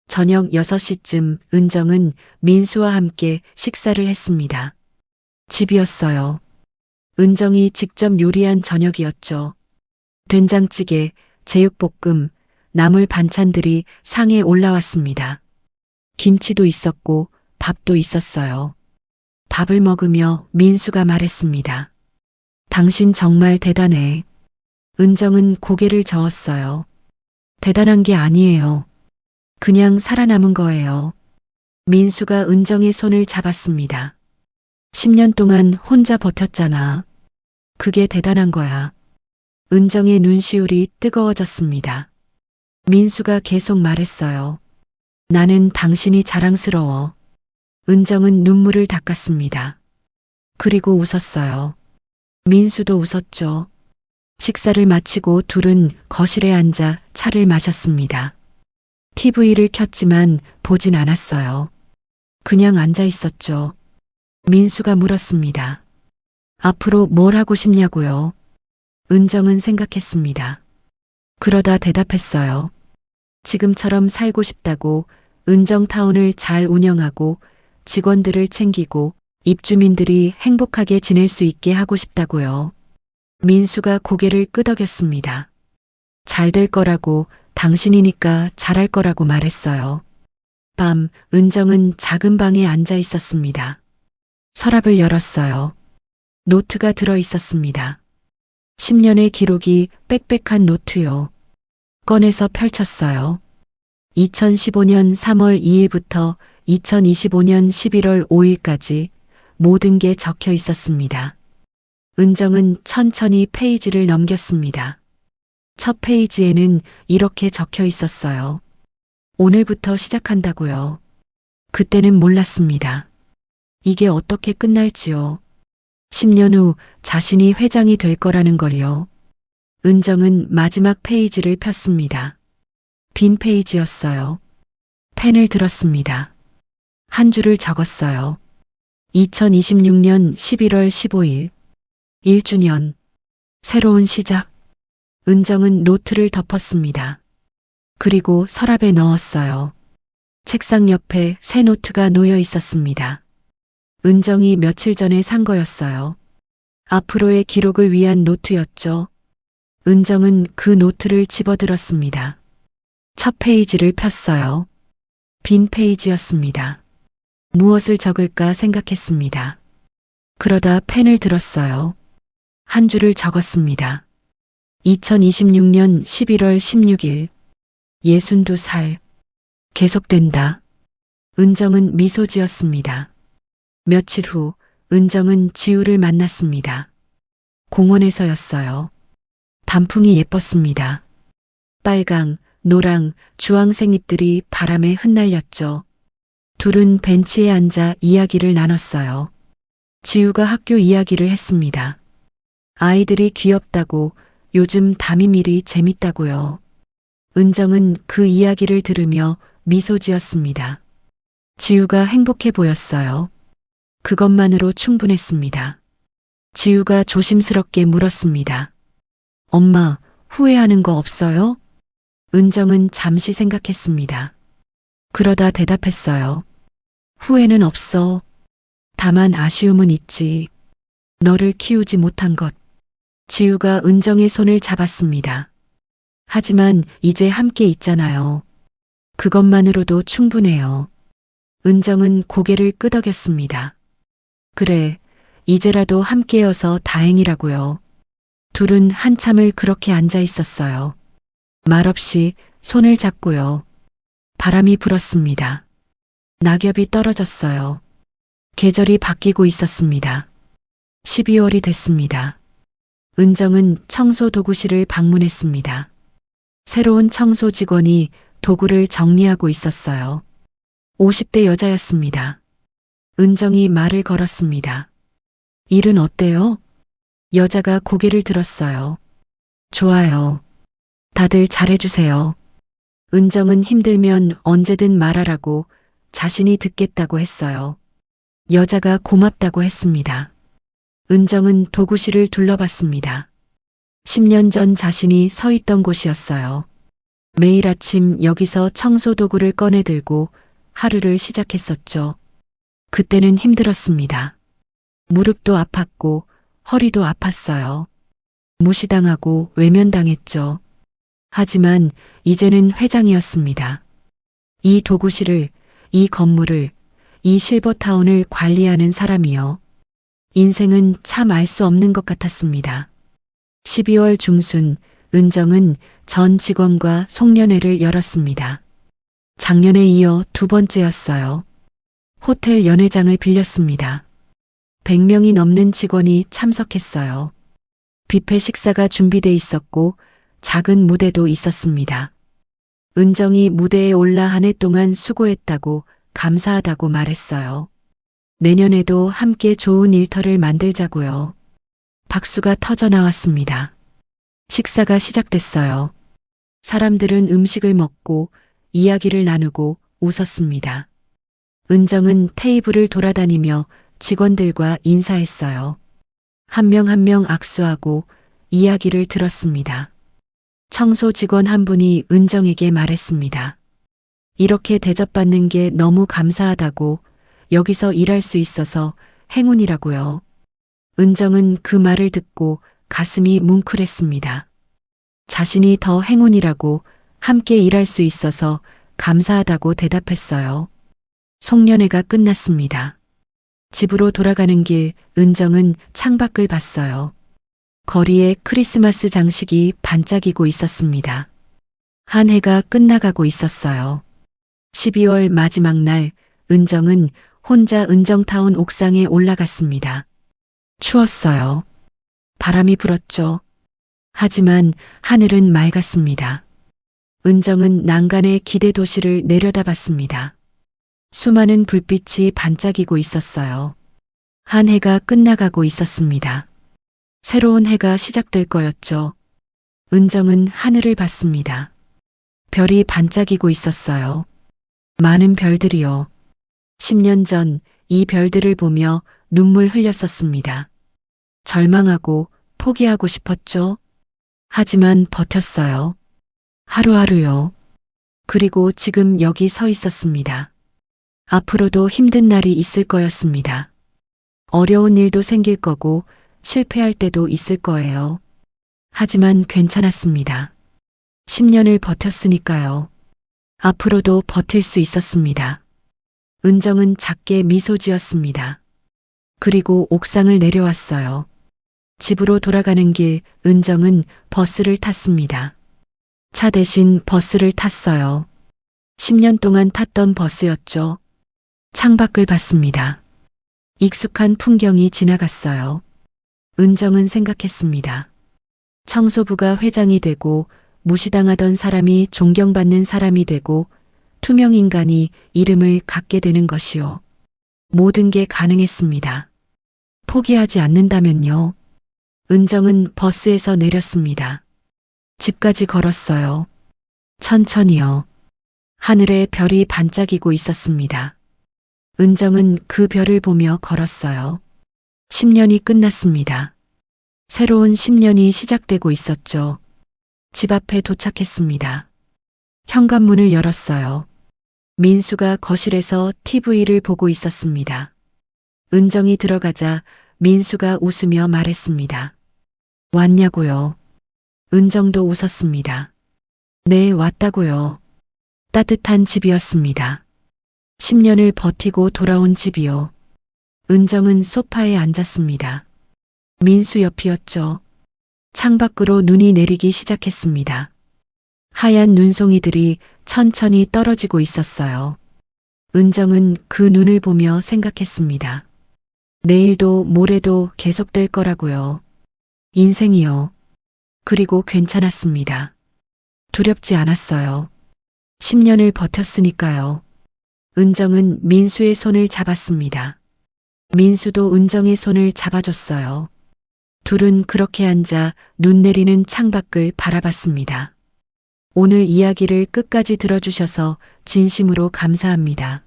저녁 6시쯤 은정은 민수와 함께 식사를 했습니다. 집이었어요. 은정이 직접 요리한 저녁이었죠. 된장찌개, 제육볶음, 나물 반찬들이 상에 올라왔습니다. 김치도 있었고 밥도 있었어요. 밥을 먹으며 민수가 말했습니다. 당신 정말 대단해. 은정은 고개를 저었어요. 대단한 게 아니에요. 그냥 살아남은 거예요. 민수가 은정의 손을 잡았습니다. 10년 동안 혼자 버텼잖아. 그게 대단한 거야. 은정의 눈시울이 뜨거워졌습니다. 민수가 계속 말했어요. 나는 당신이 자랑스러워. 은정은 눈물을 닦았습니다. 그리고 웃었어요. 민수도 웃었죠. 식사를 마치고 둘은 거실에 앉아 차를 마셨습니다. TV를 켰지만 보진 않았어요. 그냥 앉아 있었죠. 민수가 물었습니다. 앞으로 뭘 하고 싶냐고요? 은정은 생각했습니다. 그러다 대답했어요. 지금처럼 살고 싶다고. 은정타운을 잘 운영하고 직원들을 챙기고 입주민들이 행복하게 지낼 수 있게 하고 싶다고요. 민수가 고개를 끄덕였습니다. 잘 될 거라고, 당신이니까 잘할 거라고 말했어요. 밤, 은정은 작은 방에 앉아 있었습니다. 서랍을 열었어요. 노트가 들어 있었습니다. 10년의 기록이 빽빽한 노트요. 꺼내서 펼쳤어요. 2015년 3월 2일부터 2025년 11월 5일까지 모든 게 적혀 있었습니다. 은정은 천천히 페이지를 넘겼습니다. 첫 페이지에는 이렇게 적혀 있었어요. 오늘부터 시작한다고요. 그때는 몰랐습니다. 이게 어떻게 끝날지요. 10년 후 자신이 회장이 될 거라는 걸요. 은정은 마지막 페이지를 폈습니다. 빈 페이지였어요. 펜을 들었습니다. 한 줄을 적었어요. 2026년 11월 15일. 1주년. 새로운 시작. 은정은 노트를 덮었습니다. 그리고 서랍에 넣었어요. 책상 옆에 새 노트가 놓여 있었습니다. 은정이 며칠 전에 산 거였어요. 앞으로의 기록을 위한 노트였죠. 은정은 그 노트를 집어들었습니다. 첫 페이지를 폈어요. 빈 페이지였습니다. 무엇을 적을까 생각했습니다. 그러다 펜을 들었어요. 한 줄을 적었습니다. 2026년 11월 16일. 62살. 계속된다. 은정은 미소 지었습니다. 며칠 후 은정은 지우를 만났습니다. 공원에서였어요. 단풍이 예뻤습니다. 빨강, 노랑, 주황색 잎들이 바람에 흩날렸죠. 둘은 벤치에 앉아 이야기를 나눴어요. 지우가 학교 이야기를 했습니다. 아이들이 귀엽다고, 요즘 담임일이 재밌다고요. 은정은 그 이야기를 들으며 미소 지었습니다. 지우가 행복해 보였어요. 그것만으로 충분했습니다. 지우가 조심스럽게 물었습니다. 엄마, 후회하는 거 없어요? 은정은 잠시 생각했습니다. 그러다 대답했어요. 후회는 없어. 다만 아쉬움은 있지. 너를 키우지 못한 것. 지우가 은정의 손을 잡았습니다. 하지만 이제 함께 있잖아요. 그것만으로도 충분해요. 은정은 고개를 끄덕였습니다. 그래, 이제라도 함께여서 다행이라고요. 둘은 한참을 그렇게 앉아 있었어요. 말없이 손을 잡고요. 바람이 불었습니다. 낙엽이 떨어졌어요. 계절이 바뀌고 있었습니다. 12월이 됐습니다. 은정은 청소 도구실을 방문했습니다. 새로운 청소 직원이 도구를 정리하고 있었어요. 50대 여자였습니다. 은정이 말을 걸었습니다. 일은 어때요? 여자가 고개를 들었어요. 좋아요. 다들 잘해주세요. 은정은 힘들면 언제든 말하라고 자신이 듣겠다고 했어요. 여자가 고맙다고 했습니다. 은정은 도구실을 둘러봤습니다. 10년 전 자신이 서 있던 곳이었어요. 매일 아침 여기서 청소 도구를 꺼내 들고 하루를 시작했었죠. 그때는 힘들었습니다. 무릎도 아팠고 허리도 아팠어요. 무시당하고 외면당했죠. 하지만 이제는 회장이었습니다. 이 도구실을, 이 건물을, 이 실버타운을 관리하는 사람이요. 인생은 참 알 수 없는 것 같았습니다. 12월 중순 은정은 전 직원과 송년회를 열었습니다. 작년에 이어 두 번째였어요. 호텔 연회장을 빌렸습니다. 100명이 넘는 직원이 참석했어요. 뷔페 식사가 준비돼 있었고 작은 무대도 있었습니다. 은정이 무대에 올라 한 해 동안 수고했다고 감사하다고 말했어요. 내년에도 함께 좋은 일터를 만들자고요. 박수가 터져 나왔습니다. 식사가 시작됐어요. 사람들은 음식을 먹고 이야기를 나누고 웃었습니다. 은정은 테이블을 돌아다니며 직원들과 인사했어요. 한 명 한 명 악수하고 이야기를 들었습니다. 청소 직원 한 분이 은정에게 말했습니다. 이렇게 대접받는 게 너무 감사하다고, 여기서 일할 수 있어서 행운이라고요. 은정은 그 말을 듣고 가슴이 뭉클했습니다. 자신이 더 행운이라고, 함께 일할 수 있어서 감사하다고 대답했어요. 송년회가 끝났습니다. 집으로 돌아가는 길 은정은 창밖을 봤어요. 거리에 크리스마스 장식이 반짝이고 있었습니다. 한 해가 끝나가고 있었어요. 12월 마지막 날 은정은 혼자 은정타운 옥상에 올라갔습니다. 추웠어요. 바람이 불었죠. 하지만 하늘은 맑았습니다. 은정은 난간의 기대 도시를 내려다봤습니다. 수많은 불빛이 반짝이고 있었어요. 한 해가 끝나가고 있었습니다. 새로운 해가 시작될 거였죠. 은정은 하늘을 봤습니다. 별이 반짝이고 있었어요. 많은 별들이요. 10년 전 이 별들을 보며 눈물 흘렸었습니다. 절망하고 포기하고 싶었죠. 하지만 버텼어요. 하루하루요. 그리고 지금 여기 서 있었습니다. 앞으로도 힘든 날이 있을 거였습니다. 어려운 일도 생길 거고 실패할 때도 있을 거예요. 하지만 괜찮았습니다. 10년을 버텼으니까요. 앞으로도 버틸 수 있었습니다. 은정은 작게 미소 지었습니다. 그리고 옥상을 내려왔어요. 집으로 돌아가는 길 은정은 버스를 탔습니다. 차 대신 버스를 탔어요. 10년 동안 탔던 버스였죠. 창밖을 봤습니다. 익숙한 풍경이 지나갔어요. 은정은 생각했습니다. 청소부가 회장이 되고 무시당하던 사람이 존경받는 사람이 되고 투명 인간이 이름을 갖게 되는 것이요. 모든 게 가능했습니다. 포기하지 않는다면요. 은정은 버스에서 내렸습니다. 집까지 걸었어요. 천천히요. 하늘에 별이 반짝이고 있었습니다. 은정은 그 별을 보며 걸었어요. 10년이 끝났습니다. 새로운 10년이 시작되고 있었죠. 집 앞에 도착했습니다. 현관문을 열었어요. 민수가 거실에서 TV를 보고 있었습니다. 은정이 들어가자 민수가 웃으며 말했습니다. 왔냐고요? 은정도 웃었습니다. 네, 왔다고요. 따뜻한 집이었습니다. 10년을 버티고 돌아온 집이요. 은정은 소파에 앉았습니다. 민수 옆이었죠. 창밖으로 눈이 내리기 시작했습니다. 하얀 눈송이들이 천천히 떨어지고 있었어요. 은정은 그 눈을 보며 생각했습니다. 내일도 모레도 계속될 거라고요. 인생이요. 그리고 괜찮았습니다. 두렵지 않았어요. 10년을 버텼으니까요. 은정은 민수의 손을 잡았습니다. 민수도 은정의 손을 잡아줬어요. 둘은 그렇게 앉아 눈 내리는 창밖을 바라봤습니다. 오늘 이야기를 끝까지 들어주셔서 진심으로 감사합니다.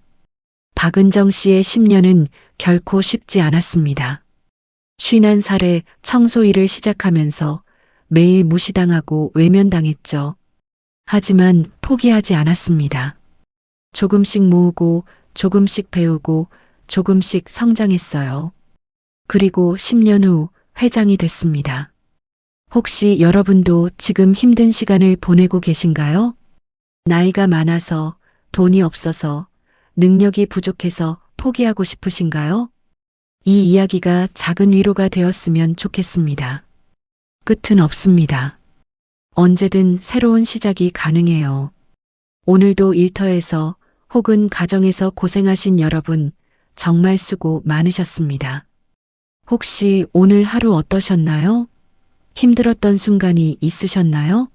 박은정 씨의 10년은 결코 쉽지 않았습니다. 51살에 청소 일을 시작하면서 매일 무시당하고 외면당했죠. 하지만 포기하지 않았습니다. 조금씩 모으고 조금씩 배우고 조금씩 성장했어요. 그리고 10년 후 회장이 됐습니다. 혹시 여러분도 지금 힘든 시간을 보내고 계신가요? 나이가 많아서, 돈이 없어서, 능력이 부족해서 포기하고 싶으신가요? 이 이야기가 작은 위로가 되었으면 좋겠습니다. 끝은 없습니다. 언제든 새로운 시작이 가능해요. 오늘도 일터에서 혹은 가정에서 고생하신 여러분, 정말 수고 많으셨습니다. 혹시 오늘 하루 어떠셨나요? 힘들었던 순간이 있으셨나요?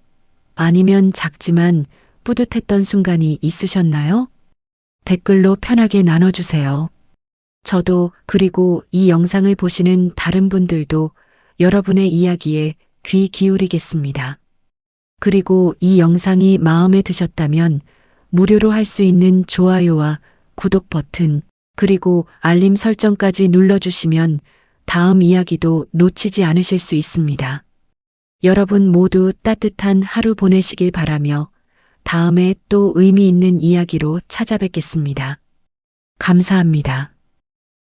아니면 작지만 뿌듯했던 순간이 있으셨나요? 댓글로 편하게 나눠주세요. 저도 그리고 이 영상을 보시는 다른 분들도 여러분의 이야기에 귀 기울이겠습니다. 그리고 이 영상이 마음에 드셨다면 무료로 할 수 있는 좋아요와 구독 버튼, 그리고 알림 설정까지 눌러주시면 다음 이야기도 놓치지 않으실 수 있습니다. 여러분 모두 따뜻한 하루 보내시길 바라며 다음에 또 의미 있는 이야기로 찾아뵙겠습니다. 감사합니다.